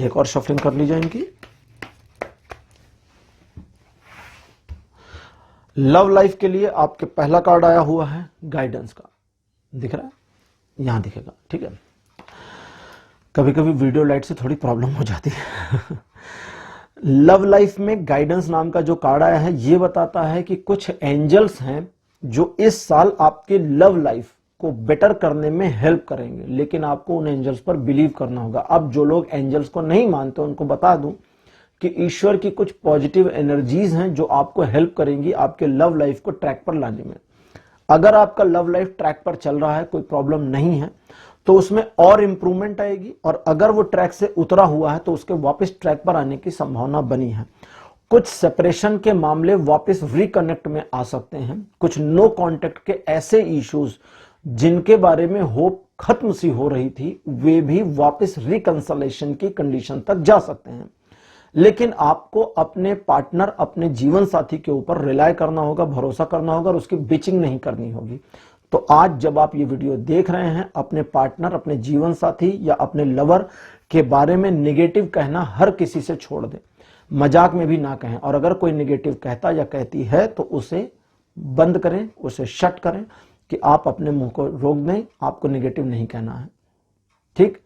एक और शफलिंग कर लीजिए इनकी। लव लाइफ के लिए आपके पहला कार्ड आया हुआ है गाइडेंस का, दिख रहा है, यहां दिखेगा, ठीक है। कभी कभी वीडियो लाइट से थोड़ी प्रॉब्लम हो जाती है। लव लाइफ में गाइडेंस नाम का जो कार्ड आया है, ये बताता है कि कुछ एंजल्स हैं जो इस साल आपके लव लाइफ को बेटर करने में हेल्प करेंगे, लेकिन आपको उन एंजल्स पर बिलीव करना होगा। अब जो लोग एंजल्स को नहीं मानते उनको बता दूं कि ईश्वर की कुछ पॉजिटिव एनर्जीज हैं जो आपको हेल्प करेंगी आपके लव लाइफ को ट्रैक पर लाने में। अगर आपका लव लाइफ ट्रैक पर चल रहा है, कोई प्रॉब्लम नहीं है, तो उसमें और इंप्रूवमेंट आएगी, और अगर वो ट्रैक से उतरा हुआ है तो उसके वापस ट्रैक पर आने की संभावना बनी है। कुछ सेपरेशन के मामले वापस रिकनेक्ट में आ सकते हैं। कुछ नो कांटेक्ट के ऐसे इश्यूज जिनके बारे में होप खत्म सी हो रही थी, वे भी वापस रिकंसलेशन की कंडीशन तक जा सकते हैं। लेकिन आपको अपने पार्टनर, अपने जीवन साथी के ऊपर रिलाय करना होगा, भरोसा करना होगा, और उसकी बिचिंग नहीं करनी होगी। तो आज जब आप ये वीडियो देख रहे हैं, अपने पार्टनर, अपने जीवन साथी या अपने लवर के बारे में नेगेटिव कहना हर किसी से छोड़ दें, मजाक में भी ना कहें। और अगर कोई नेगेटिव कहता या कहती है तो उसे बंद करें, उसे शट करें कि आप अपने मुंह को रोक दें, आपको नेगेटिव नहीं कहना है, ठीक।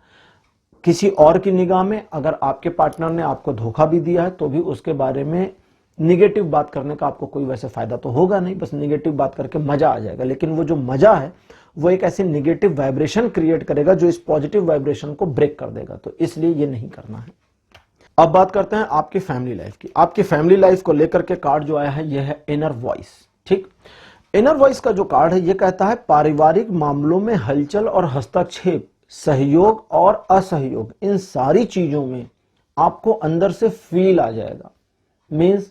किसी और की निगाह में अगर आपके पार्टनर ने आपको धोखा भी दिया है तो भी उसके बारे में निगेटिव बात करने का आपको कोई वैसे फायदा तो होगा नहीं, बस निगेटिव बात करके मजा आ जाएगा। लेकिन वो जो मजा है वो एक ऐसी निगेटिव वाइब्रेशन क्रिएट करेगा जो इस पॉजिटिव वाइब्रेशन को ब्रेक कर देगा, तो इसलिए ये नहीं करना है। अब बात करते हैं आपकी फैमिली लाइफ की। आपकी फैमिली लाइफ को लेकर के कार्ड जो आया है ये है इनर वॉइस, ठीक। इनर वॉइस का जो कार्ड है ये कहता है पारिवारिक मामलों में हलचल और हस्तक्षेप, सहयोग और असहयोग, इन सारी चीजों में आपको अंदर से फील आ जाएगा। मीन्स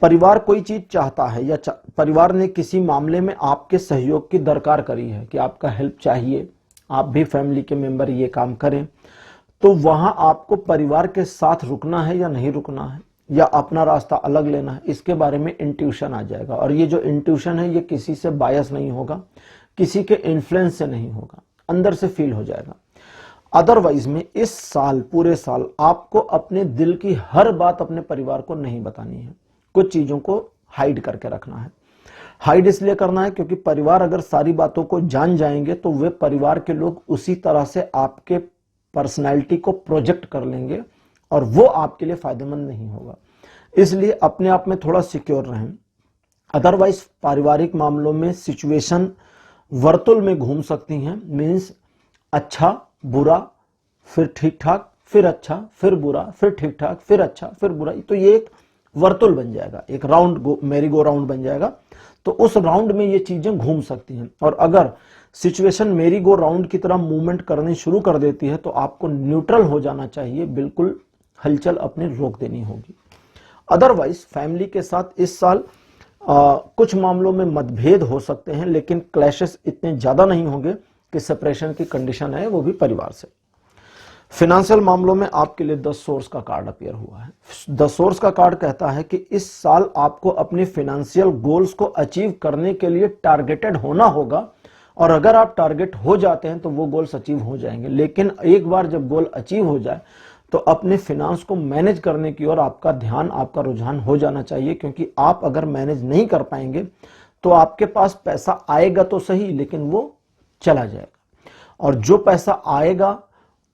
परिवार कोई चीज चाहता है या परिवार ने किसी मामले में आपके सहयोग की दरकार करी है कि आपका हेल्प चाहिए, आप भी फैमिली के मेंबर ये काम करें, तो वहां आपको परिवार के साथ रुकना है या नहीं रुकना है, या अपना रास्ता अलग लेना है, इसके बारे में इंट्यूशन आ जाएगा। और ये जो इंट्यूशन है ये किसी से बायस नहीं होगा, किसी के इन्फ्लुएंस से नहीं होगा, अंदर से फील हो जाएगा। अदरवाइज में इस साल, पूरे साल आपको अपने दिल की हर बात अपने परिवार को नहीं बतानी है, कुछ चीजों को हाइड करके रखना है। हाइड इसलिए करना है क्योंकि परिवार अगर सारी बातों को जान जाएंगे तो वे परिवार के लोग उसी तरह से आपके पर्सनैलिटी को प्रोजेक्ट कर लेंगे और वो आपके लिए फायदेमंद नहीं होगा। इसलिए अपने आप में थोड़ा सिक्योर रहें। अदरवाइज पारिवारिक मामलों में सिचुएशन वर्तुल में घूम सकती हैं, मीन्स अच्छा बुरा फिर ठीक ठाक फिर अच्छा फिर बुरा फिर ठीक ठाक फिर अच्छा फिर बुरा, तो ये एक वर्तुल बन जाएगा, एक राउंड मेरी गो राउंड बन जाएगा। तो उस राउंड में ये चीजें घूम सकती हैं। और अगर सिचुएशन मेरी गो राउंड की तरह मूवमेंट करनी शुरू कर देती है तो आपको न्यूट्रल हो जाना चाहिए, बिल्कुल हलचल अपने रोक देनी होगी। अदरवाइज फैमिली के साथ इस साल कुछ मामलों में मतभेद हो सकते हैं, लेकिन क्लैशेस इतने ज्यादा नहीं होंगे कि सेपरेशन की कंडीशन है, वो भी परिवार से। फिनेंशियल मामलों में आपके लिए 10 सोर्स का कार्ड अपीयर हुआ है। 10 सोर्स का कार्ड कहता है कि इस साल आपको अपने फिनेंशियल गोल्स को अचीव करने के लिए टारगेटेड होना होगा, और अगर आप टारगेट हो जाते हैं तो वो गोल्स अचीव हो जाएंगे। लेकिन एक बार जब गोल अचीव हो जाए तो अपने फिनांस को मैनेज करने की ओर आपका ध्यान, आपका रुझान हो जाना चाहिए, क्योंकि आप अगर मैनेज नहीं कर पाएंगे तो आपके पास पैसा आएगा तो सही, लेकिन वो चला जाएगा। और जो पैसा आएगा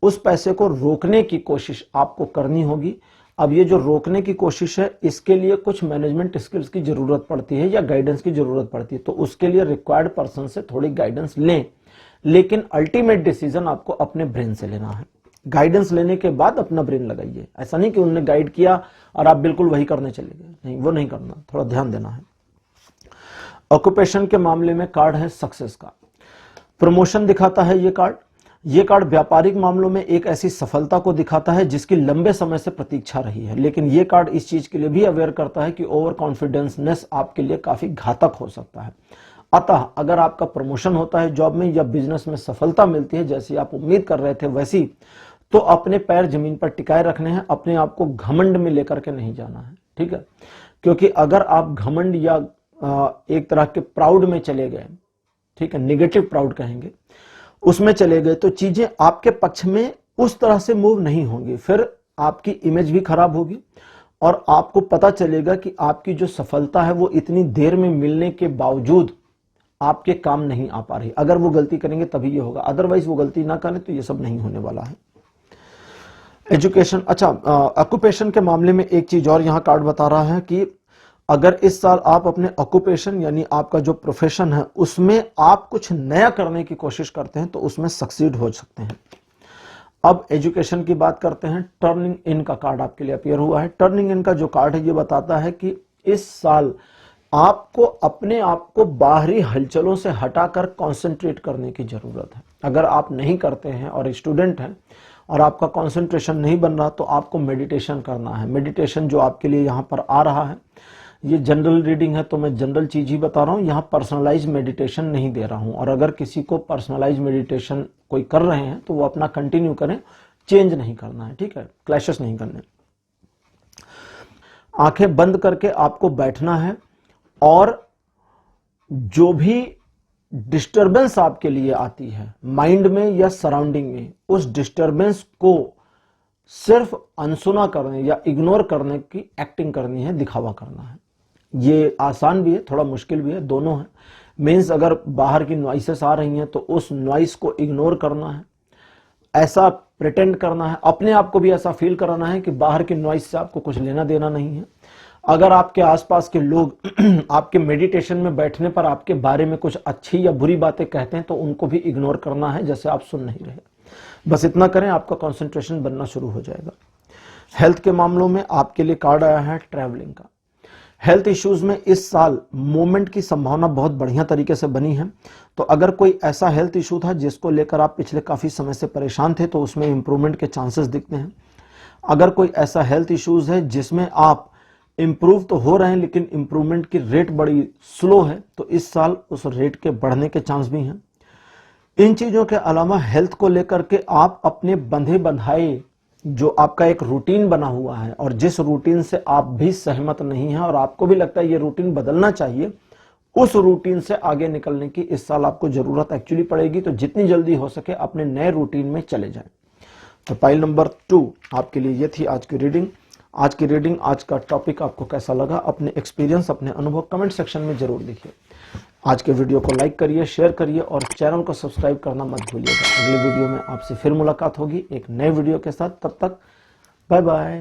उस पैसे को रोकने की कोशिश आपको करनी होगी। अब ये जो रोकने की कोशिश है, इसके लिए कुछ मैनेजमेंट स्किल्स की जरूरत पड़ती है या गाइडेंस की जरूरत पड़ती है, तो उसके लिए रिक्वायर्ड पर्सन से थोड़ी गाइडेंस लें, लेकिन अल्टीमेट डिसीजन आपको अपने ब्रेन से लेना है। गाइडेंस लेने के बाद अपना ब्रेन लगाइए। ऐसा नहीं कि उन्होंने गाइड किया और आप बिल्कुल वही करने चले गए, नहीं, वो नहीं करना, थोड़ा ध्यान देना है। ऑक्यूपेशन के मामले में कार्ड है सक्सेस का, प्रमोशन दिखाता है ये कार्ड। ये कार्ड व्यापारिक मामलों में एक ऐसी सफलता को दिखाता है जिसकी लंबे समय से प्रतीक्षा रही है, लेकिन ये कार्ड इस चीज के लिए भी अवेयर करता है कि ओवर कॉन्फिडेंसनेस आपके लिए काफी घातक हो सकता है। अतः अगर आपका प्रमोशन होता है जॉब में या बिजनेस में सफलता मिलती है जैसी आप उम्मीद कर रहे थे वैसी, तो अपने पैर जमीन पर टिकाए रखने हैं, अपने आप को घमंड में लेकर के नहीं जाना है, ठीक है। क्योंकि अगर आप घमंड या एक तरह के प्राउड में चले गए, ठीक है, निगेटिव प्राउड कहेंगे, उसमें चले गए तो चीजें आपके पक्ष में उस तरह से मूव नहीं होंगी, फिर आपकी इमेज भी खराब होगी और आपको पता चलेगा कि आपकी जो सफलता है वो इतनी देर में मिलने के बावजूद आपके काम नहीं आ पा रही। अगर वो गलती करेंगे तभी ये होगा, अदरवाइज वो गलती ना करें तो ये सब नहीं होने वाला है। एजुकेशन, अच्छा, ऑक्यूपेशन के मामले में एक चीज और यहां कार्ड बता रहा है कि अगर इस साल आप अपने ऑक्यूपेशन यानी आपका जो प्रोफेशन है उसमें आप कुछ नया करने की कोशिश करते हैं तो उसमें सक्सीड हो सकते हैं। अब एजुकेशन की बात करते हैं। टर्निंग इन का कार्ड आपके लिए अपीयर हुआ है। टर्निंग इन का जो कार्ड है ये बताता है कि इस साल आपको अपने आप को बाहरी हलचलों से हटाकर कंसंट्रेट करने की जरूरत है। अगर आप नहीं करते हैं और स्टूडेंट हैं और आपका कंसंट्रेशन नहीं बन रहा तो आपको मेडिटेशन करना है। मेडिटेशन जो आपके लिए यहाँ पर आ रहा है, ये जनरल रीडिंग है तो मैं जनरल चीज ही बता रहा हूँ, यहाँ पर्सनलाइज मेडिटेशन नहीं दे रहा हूँ। और अगर किसी को पर्सनलाइज मेडिटेशन कोई कर रहे हैं तो वो अपना कंटिन्यू करें, चेंज नहीं करना है, ठीक है, क्लैशेस नहीं करने। आंखें बंद करके आपको बैठना है और जो भी डिस्टरबेंस आपके लिए आती है माइंड में या सराउंडिंग में, उस डिस्टरबेंस को सिर्फ अनसुना करने या इग्नोर करने की एक्टिंग करनी है, दिखावा करना है। ये आसान भी है, थोड़ा मुश्किल भी है, दोनों है। मीन्स अगर बाहर की नॉइसेस आ रही हैं तो उस नॉइस को इग्नोर करना है, ऐसा प्रिटेंड करना है, अपने आप को भी ऐसा फील कराना है कि बाहर की नॉइस से आपको कुछ लेना देना नहीं है। अगर आपके आसपास के लोग आपके मेडिटेशन में बैठने पर आपके बारे में कुछ अच्छी या बुरी बातें कहते हैं तो उनको भी इग्नोर करना है, जैसे आप सुन नहीं रहे। बस इतना करें, आपका कंसंट्रेशन बनना शुरू हो जाएगा। हेल्थ के मामलों में आपके लिए कार्ड आया है ट्रैवलिंग का। हेल्थ इश्यूज में इस साल मूवमेंट की संभावना बहुत बढ़िया तरीके से बनी है। तो अगर कोई ऐसा हेल्थ इशू था जिसको लेकर आप पिछले काफी समय से परेशान थे तो उसमें इंप्रूवमेंट के चांसेस दिखते हैं। अगर कोई ऐसा हेल्थ इश्यूज है जिसमें आप इंप्रूव तो हो रहे हैं लेकिन इंप्रूवमेंट की रेट बड़ी स्लो है तो इस साल उस रेट के बढ़ने के चांस भी हैं। इन चीजों के अलावा हेल्थ को लेकर के आप अपने बंधे बंधाए जो आपका एक रूटीन बना हुआ है और जिस रूटीन से आप भी सहमत नहीं हैं और आपको भी लगता है ये रूटीन बदलना चाहिए, उस रूटीन से आगे निकलने की इस साल आपको जरूरत एक्चुअली पड़ेगी। तो जितनी जल्दी हो सके अपने नए रूटीन में चले जाएं। तो पाइल नंबर 2 आपके लिए ये थी आज की रीडिंग। आज का टॉपिक आपको कैसा लगा, अपने एक्सपीरियंस, अपने अनुभव कमेंट सेक्शन में जरूर लिखिए। आज के वीडियो को लाइक करिए, शेयर करिए और चैनल को सब्सक्राइब करना मत भूलिएगा। अगले वीडियो में आपसे फिर मुलाकात होगी एक नए वीडियो के साथ। तब तक bye bye.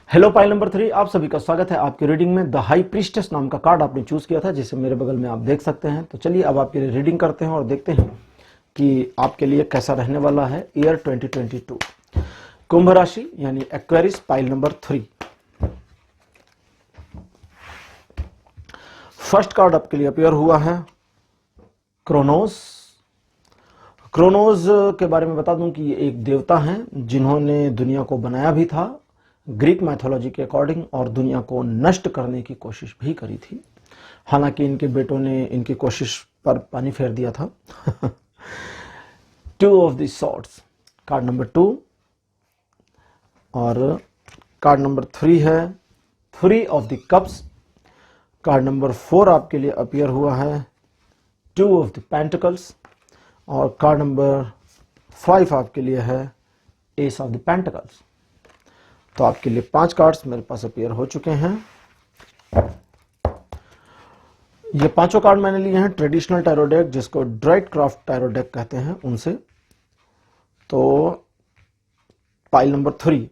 Hello pile number 3, आप सभी का स्वागत है आपकी रीडिंग में। द हाई प्रीस्टेस नाम का कार्ड आपने चूज किया था, जिसे मेरे बगल में आप देख सकते हैं। तो चलिए अब आपके लिए रीडिंग करते हैं और देखते हैं कि आपके लिए कैसा रहने वाला है ईयर 2022। कुंभ राशि यानी Aquarius, pile number 3। First card आपके लिए अपीयर हुआ है क्रोनोस। क्रोनोस के बारे में बता दूं कि ये एक देवता हैं जिन्होंने दुनिया को बनाया भी था ग्रीक मैथोलॉजी के अकॉर्डिंग और दुनिया को नष्ट करने की कोशिश भी करी थी। हालांकि इनके बेटों ने इनकी कोशिश पर पानी फेर दिया था। 2 of the swords card number 2 और कार्ड नंबर 3 है 3 of the cups. Card number 4 आपके लिए अपीयर हुआ है 2 ऑफ द पेंटिकल्स और कार्ड नंबर 5 आपके लिए है एस ऑफ द पेंटिकल्स। तो आपके लिए 5 कार्ड्स मेरे पास अपीयर हो चुके हैं। ये पांचों कार्ड मैंने लिए हैं ट्रेडिशनल टैरो डेक, जिसको ड्राइट क्राफ्ट टैरो डेक कहते हैं, उनसे। तो पाइल नंबर 3,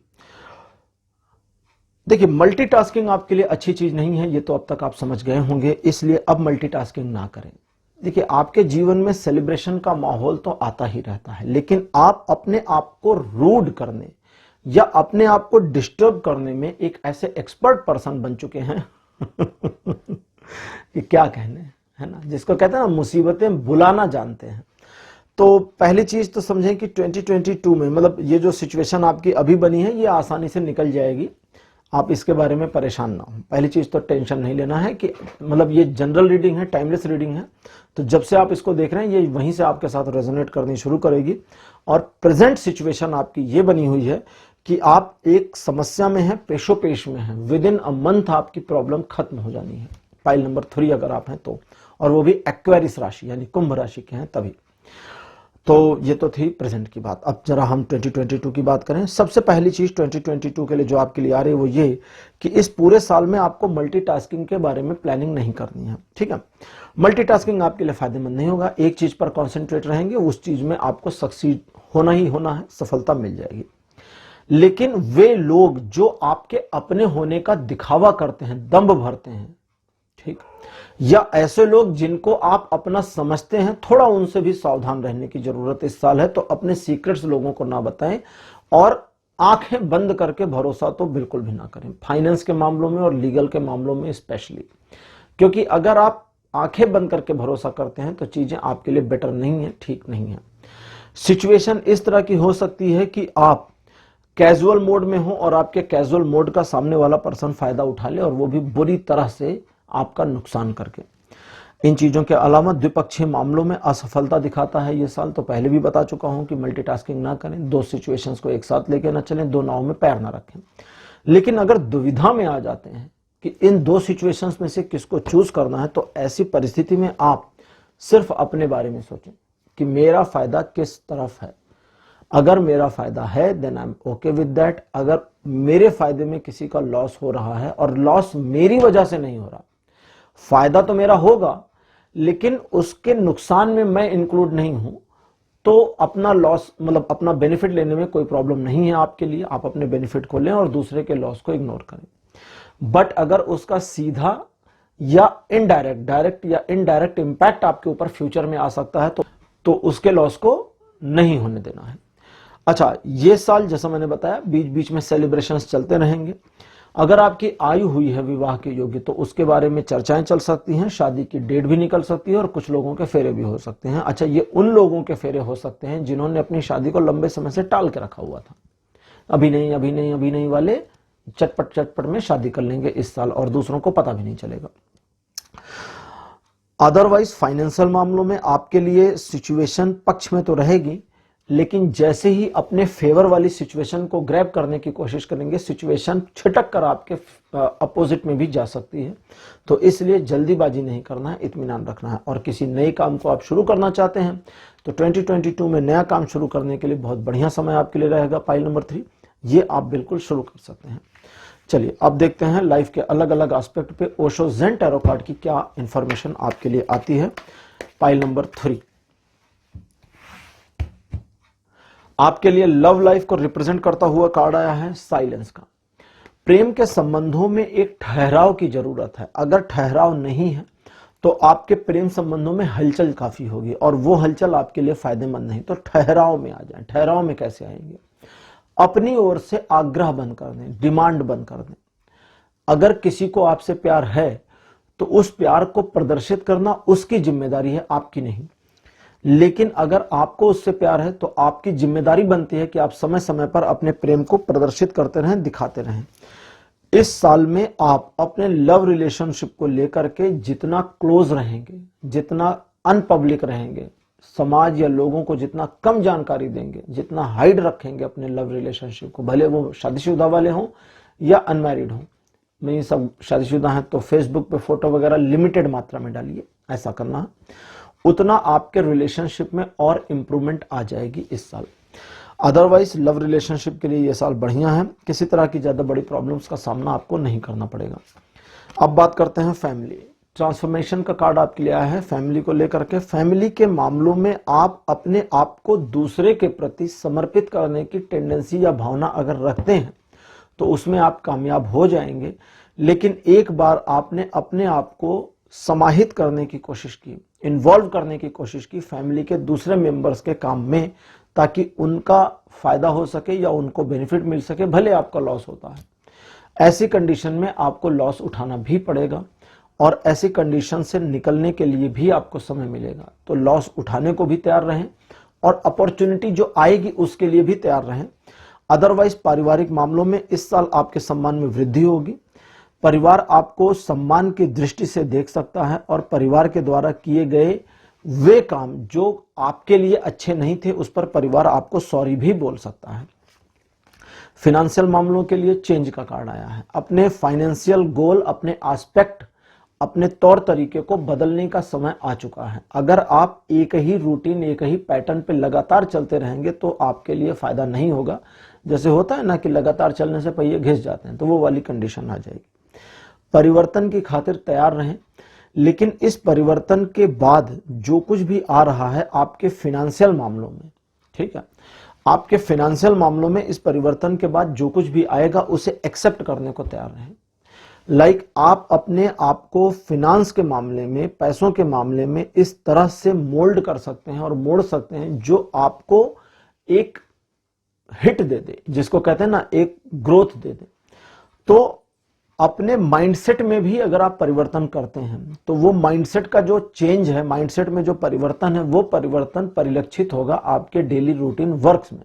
देखिए मल्टीटास्किंग आपके लिए अच्छी चीज नहीं है, ये तो अब तक आप समझ गए होंगे, इसलिए अब मल्टीटास्किंग ना करें। देखिए आपके जीवन में सेलिब्रेशन का माहौल तो आता ही रहता है, लेकिन आप अपने आप को रूड करने या अपने आप को डिस्टर्ब करने में एक ऐसे एक्सपर्ट पर्सन बन चुके हैं कि क्या कहने, है ना, जिसको कहते हैं ना मुसीबतें बुलाना जानते हैं। तो पहली चीज तो समझें कि 2022 में मतलब ये जो सिचुएशन आपकी अभी बनी है ये आसानी से निकल जाएगी, आप इसके बारे में परेशान ना हो। पहली चीज तो टेंशन नहीं लेना है कि मतलब ये जनरल रीडिंग है, टाइमलेस रीडिंग है, तो जब से आप इसको देख रहे हैं ये वहीं से आपके साथ रेजोनेट करनी शुरू करेगी। और प्रेजेंट सिचुएशन आपकी ये बनी हुई है कि आप एक समस्या में हैं, पेशो पेश में हैं, विद इन अ मंथ आपकी प्रॉब्लम खत्म हो जानी है। पाइल नंबर 3 अगर आप हैं तो, और वो भी एक्वेरियस राशि यानी कुंभ राशि के हैं तभी। तो ये तो थी प्रेजेंट की बात। अब जरा हम 2022 की बात करें। सबसे पहली चीज 2022 के लिए जो आपके लिए आ रही है वो ये कि इस पूरे साल में आपको मल्टीटास्किंग के बारे में प्लानिंग नहीं करनी है, ठीक है। मल्टीटास्किंग आपके लिए फायदेमंद नहीं होगा, एक चीज पर कॉन्सेंट्रेट रहेंगे, उस चीज में आपको सक्सीड होना ही होना है, सफलता मिल जाएगी। लेकिन वे लोग जो आपके अपने होने का दिखावा करते हैं, दंभ भरते हैं, ठीक, या ऐसे लोग जिनको आप अपना समझते हैं, थोड़ा उनसे भी सावधान रहने की जरूरत इस साल है। तो अपने सीक्रेट्स लोगों को ना बताएं और आंखें बंद करके भरोसा तो बिल्कुल भी ना करें, फाइनेंस के मामलों में और लीगल के मामलों में स्पेशली, क्योंकि अगर आप आंखें बंद करके भरोसा करते हैं तो चीजें आपके लिए बेटर नहीं है, ठीक नहीं है। सिचुएशन इस तरह की हो सकती है कि आप कैजुअल मोड में हो और आपके कैजुअल मोड का सामने वाला पर्सन फायदा उठा ले, और वो भी बुरी तरह से आपका नुकसान करके। इन चीजों के अलावा द्विपक्षीय मामलों में असफलता दिखाता है ये साल। तो पहले भी बता चुका हूं कि मल्टीटास्किंग ना करें, 2 सिचुएशंस को एक साथ लेके ना चलें, 2 नाव में पैर ना रखें। लेकिन अगर दुविधा में आ जाते हैं कि इन 2 सिचुएशंस में से किसको चूज करना है, तो ऐसी परिस्थिति में आप सिर्फ अपने बारे में सोचें कि मेरा फायदा किस तरफ है। अगर मेरा फायदा है then I am okay with that. अगर मेरे फायदे में किसी का लॉस हो रहा है और लॉस मेरी वजह से नहीं हो रहा, फायदा तो मेरा होगा लेकिन उसके नुकसान में मैं इंक्लूड नहीं हूं, तो अपना लॉस मतलब अपना बेनिफिट लेने में कोई प्रॉब्लम नहीं है आपके लिए। आप अपने बेनिफिट को लें और दूसरे के लॉस को इग्नोर करें। बट अगर उसका सीधा या इनडायरेक्ट, डायरेक्ट या इनडायरेक्ट इंपैक्ट आपके ऊपर फ्यूचर में आ सकता है तो उसके लॉस को नहीं होने देना है। अच्छा, ये साल जैसा मैंने बताया बीच बीच में सेलिब्रेशंस चलते रहेंगे। अगर आपकी आयु हुई है विवाह के योग्य तो उसके बारे में चर्चाएं चल सकती हैं, शादी की डेट भी निकल सकती है और कुछ लोगों के फेरे भी हो सकते हैं। अच्छा, ये उन लोगों के फेरे हो सकते हैं जिन्होंने अपनी शादी को लंबे समय से टाल के रखा हुआ था। अभी नहीं अभी नहीं अभी नहीं वाले चटपट चटपट में शादी कर लेंगे इस साल और दूसरों को पता भी नहीं चलेगा। अदरवाइज फाइनेंशियल मामलों में आपके लिए सिचुएशन पक्ष में तो रहेगी, लेकिन जैसे ही अपने फेवर वाली सिचुएशन को ग्रैब करने की कोशिश करेंगे, सिचुएशन छिटक कर आपके अपोजिट में भी जा सकती है। तो इसलिए जल्दीबाजी नहीं करना है, इत्मीनान रखना है। और किसी नए काम को आप शुरू करना चाहते हैं तो 2022 में नया काम शुरू करने के लिए बहुत बढ़िया समय आपके लिए रहेगा। पाइल नंबर 3, ये आप बिल्कुल शुरू कर सकते हैं। चलिए अब देखते हैं लाइफ के अलग अलग एस्पेक्ट पे ओशो जेन टैरो कार्ड की क्या इंफॉर्मेशन आपके लिए आती है। पाइल नंबर 3 आपके लिए लव लाइफ को रिप्रेजेंट करता हुआ कार्ड आया है साइलेंस का। प्रेम के संबंधों में एक ठहराव की जरूरत है। अगर ठहराव नहीं है तो आपके प्रेम संबंधों में हलचल काफी होगी और वो हलचल आपके लिए फायदेमंद नहीं। तो ठहराव में आ जाए। ठहराव में कैसे आएंगे? अपनी ओर से आग्रह बंद कर दें, डिमांड बंद कर दें। अगर किसी को आपसे प्यार है तो उस प्यार को प्रदर्शित करना उसकी जिम्मेदारी है, आपकी नहीं। लेकिन अगर आपको उससे प्यार है तो आपकी जिम्मेदारी बनती है कि आप समय समय पर अपने प्रेम को प्रदर्शित करते रहें, दिखाते रहें। इस साल में आप अपने लव रिलेशनशिप को लेकर के जितना क्लोज रहेंगे, जितना अनपब्लिक रहेंगे, समाज या लोगों को जितना कम जानकारी देंगे, जितना हाइड रखेंगे अपने लव रिलेशनशिप को, भले वो शादीशुदा वाले हों या अनमैरिड हों। नहीं, सब शादीशुदा हैं तो फेसबुक पे फोटो वगैरह लिमिटेड मात्रा में डालिए, ऐसा करना है। उतना आपके रिलेशनशिप में और इंप्रूवमेंट आ जाएगी इस साल। अदरवाइज लव रिलेशनशिप के लिए यह साल बढ़िया है। किसी तरह की ज्यादा बड़ी प्रॉब्लम्स का सामना आपको नहीं करना पड़ेगा। अब बात करते हैं फैमिली। ट्रांसफॉर्मेशन का कार्ड आपके लिए आया है फैमिली को लेकर के। फैमिली के मामलों में आप अपने आप को दूसरे के प्रति समर्पित करने की टेंडेंसी या भावना अगर रखते हैं तो उसमें आप कामयाब हो जाएंगे। लेकिन एक बार आपने अपने आप को समाहित करने की कोशिश की, इन्वॉल्व करने की कोशिश की फैमिली के दूसरे मेंबर्स के काम में, ताकि उनका फायदा हो सके या उनको बेनिफिट मिल सके, भले आपका लॉस होता है। ऐसी कंडीशन में आपको लॉस उठाना भी पड़ेगा और ऐसी कंडीशन से निकलने के लिए भी आपको समय मिलेगा। तो लॉस उठाने को भी तैयार रहें और अपॉर्चुनिटी जो आएगी उसके लिए भी तैयार रहें। अदरवाइज पारिवारिक मामलों में इस साल आपके सम्मान में वृद्धि होगी। परिवार आपको सम्मान की दृष्टि से देख सकता है और परिवार के द्वारा किए गए वे काम जो आपके लिए अच्छे नहीं थे उस पर परिवार आपको सॉरी भी बोल सकता है। फिनेंशियल मामलों के लिए चेंज का कार्ड आया है। अपने फाइनेंशियल गोल, अपने एस्पेक्ट, अपने तौर तरीके को बदलने का समय आ चुका है। अगर आप एक ही रूटीन, एक ही पैटर्न पे लगातार चलते रहेंगे तो आपके लिए फायदा नहीं होगा। जैसे होता है ना कि लगातार चलने से पहिए घिस जाते हैं, तो वो वाली कंडीशन आ जाएगी। परिवर्तन की खातिर तैयार रहें, लेकिन इस परिवर्तन के बाद जो कुछ भी आ रहा है आपके फिनेंशियल मामलों में, ठीक है, आपके फिनेंशियल मामलों में इस परिवर्तन के बाद जो कुछ भी आएगा उसे एक्सेप्ट करने को तैयार रहें। लाइक आप अपने आप को फिनांस के मामले में, पैसों के मामले में इस तरह से मोल्ड कर सकते हैं और मोड़ सकते हैं जो आपको एक हिट दे दे, जिसको कहते हैं ना एक ग्रोथ दे दे। तो अपने माइंडसेट में भी अगर आप परिवर्तन करते हैं तो वो माइंडसेट का जो चेंज है, माइंडसेट में जो परिवर्तन है, वो परिवर्तन परिलक्षित होगा आपके डेली रूटीन वर्क्स में।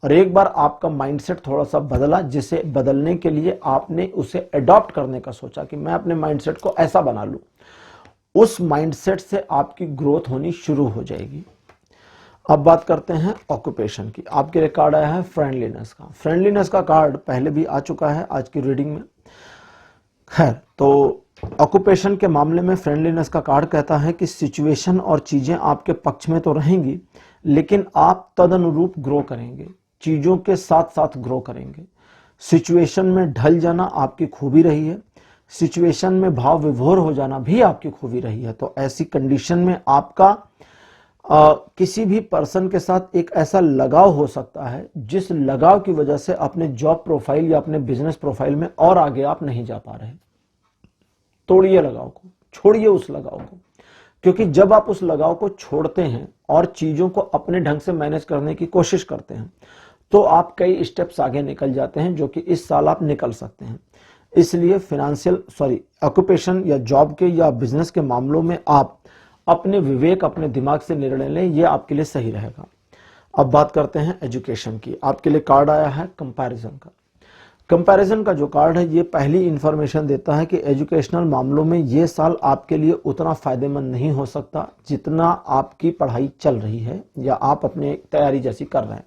और एक बार आपका माइंडसेट थोड़ा सा बदला, जिसे बदलने के लिए आपने उसे अडॉप्ट करने का सोचा कि मैं अपने माइंडसेट को ऐसा बना लूं, उस माइंडसेट से आपकी ग्रोथ होनी शुरू हो जाएगी। अब बात करते हैं ऑक्यूपेशन की। आपके लिए कार्ड आया है फ्रेंडलीनेस का। फ्रेंडलीनेस का कार्ड पहले भी आ चुका है आज की रीडिंग में। खैर, तो ऑक्यूपेशन के मामले में फ्रेंडलीनेस का कार्ड कहता है कि सिचुएशन और चीजें आपके पक्ष में तो रहेंगी, लेकिन आप तदनुरूप ग्रो करेंगे, चीजों के साथ साथ ग्रो करेंगे। सिचुएशन में ढल जाना आपकी खूबी रही है, सिचुएशन में भाव विभोर हो जाना भी आपकी खूबी रही है। तो ऐसी कंडीशन में आपका किसी भी पर्सन के साथ एक ऐसा लगाव हो सकता है जिस लगाव की वजह से अपने जॉब प्रोफाइल या अपने बिजनेस प्रोफाइल में और आगे आप नहीं जा पा रहे। तोड़िए लगाव को, छोड़िए उस लगाव को, क्योंकि जब आप उस लगाव को छोड़ते हैं और चीजों को अपने ढंग से मैनेज करने की कोशिश करते हैं तो आप कई स्टेप्स आगे निकल जाते हैं, जो कि इस साल आप निकल सकते हैं। इसलिए ऑक्यूपेशन या जॉब के या बिजनेस के मामलों में आप अपने विवेक, अपने दिमाग से निर्णय लें, यह आपके लिए सही रहेगा। अब बात करते हैं एजुकेशन की। आपके लिए कार्ड आया है कंपैरिजन का। कंपैरिजन का जो कार्ड है ये पहली इंफॉर्मेशन देता है कि एजुकेशनल मामलों में ये साल आपके लिए उतना फायदेमंद नहीं हो सकता जितना आपकी पढ़ाई चल रही है या आप अपने तैयारी जैसी कर रहे हैं।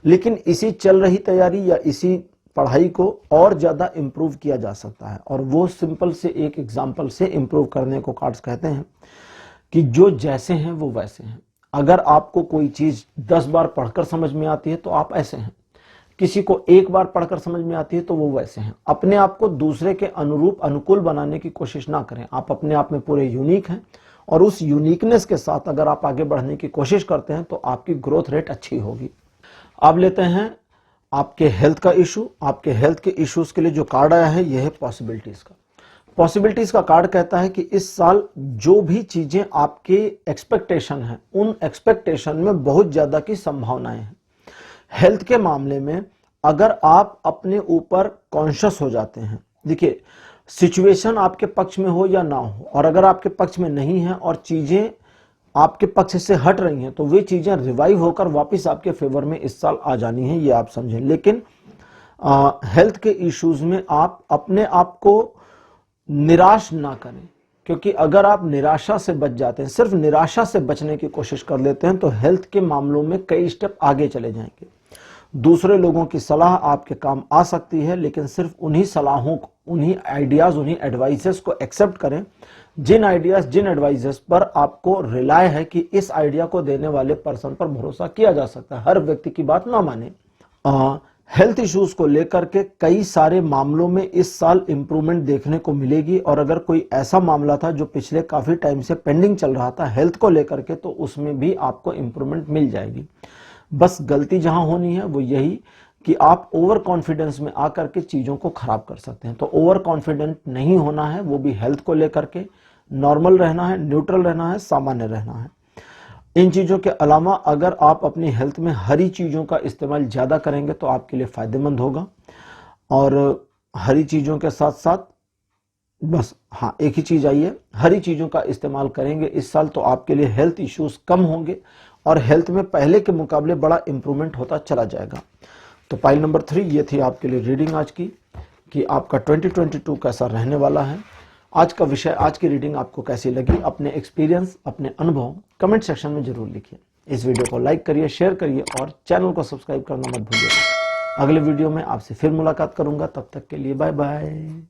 लेकिन इसी चल रही तैयारी या इसी पढ़ाई को और ज्यादा इंप्रूव किया जा सकता है, और वो सिंपल से एक एग्जाम्पल से इंप्रूव करने को कार्ड्स कहते हैं कि जो जैसे हैं वो वैसे हैं। अगर आपको कोई चीज 10 बार पढ़कर समझ में आती है तो आप ऐसे हैं, किसी को एक बार पढ़कर समझ में आती है तो वो वैसे हैं। अपने आप को दूसरे के अनुरूप अनुकूल बनाने की कोशिश ना करें। आप अपने आप में पूरे यूनिक हैं, और उस यूनिकनेस के साथ अगर आप आगे बढ़ने की कोशिश करते हैं तो आपकी ग्रोथ रेट अच्छी होगी। अब लेते हैं आपके हेल्थ का इशू। आपके हेल्थ के इश्यूज के लिए जो कार्ड आया है यह है पॉसिबिलिटीज का। पॉसिबिलिटीज का कार्ड कहता है कि इस साल जो भी चीजें आपके एक्सपेक्टेशन है उन एक्सपेक्टेशन में बहुत ज्यादा की संभावनाएं हैं। हेल्थ के मामले में अगर आप अपने ऊपर कॉन्शियस हो जाते हैं, देखिए सिचुएशन आपके पक्ष में हो या ना हो, और अगर आपके पक्ष में नहीं है और चीजें आपके पक्ष से हट रही हैं तो वे चीजें रिवाइव होकर वापस आपके फेवर में इस साल आ जानी है, ये आप समझें। लेकिन हेल्थ के इश्यूज में आप अपने आप को निराश ना करें, क्योंकि अगर आप निराशा से बच जाते हैं, सिर्फ निराशा से बचने की कोशिश कर लेते हैं तो हेल्थ के मामलों में कई स्टेप आगे चले जाएंगे। दूसरे लोगों की सलाह आपके काम आ सकती है, लेकिन सिर्फ उन्हीं सलाहों को, उन्हीं आइडियाज, उन्हीं एडवाइसेस को एक्सेप्ट करें जिन आइडियाज, जिन एडवाइसेस पर आपको रिलाय है कि इस आइडिया को देने वाले पर्सन पर भरोसा किया जा सकता है। हर व्यक्ति की बात ना माने। हेल्थ इश्यूज को लेकर के कई सारे मामलों में इस साल इंप्रूवमेंट देखने को मिलेगी, और अगर कोई ऐसा मामला था जो पिछले काफी टाइम से पेंडिंग चल रहा था हेल्थ को लेकर के, तो उसमें भी आपको इंप्रूवमेंट मिल जाएगी। बस गलती जहां होनी है वो यही कि आप ओवर कॉन्फिडेंस में आकर के चीजों को खराब कर सकते हैं। तो ओवर कॉन्फिडेंट नहीं होना है, वो भी हेल्थ को लेकर के। नॉर्मल रहना है, न्यूट्रल रहना है, सामान्य रहना है। इन चीजों के अलावा अगर आप अपनी हेल्थ में हरी चीजों का इस्तेमाल ज्यादा करेंगे तो आपके लिए फायदेमंद होगा। और हरी चीजों के साथ साथ बस हाँ एक ही चीज आई है, हरी चीजों का इस्तेमाल करेंगे इस साल तो आपके लिए हेल्थ इश्यूज कम होंगे और हेल्थ में पहले के मुकाबले बड़ा इंप्रूवमेंट होता चला जाएगा। तो पाइल नंबर 3 ये थी आपके लिए रीडिंग आज की, कि आपका 2022 कैसा रहने वाला है। आज का विषय, आज की रीडिंग आपको कैसी लगी, अपने एक्सपीरियंस, अपने अनुभव कमेंट सेक्शन में जरूर लिखिए। इस वीडियो को लाइक करिए, शेयर करिए और चैनल को सब्सक्राइब करना मत भूलिएगा। अगले वीडियो में आपसे फिर मुलाकात करूंगा, तब तक के लिए बाय बाय।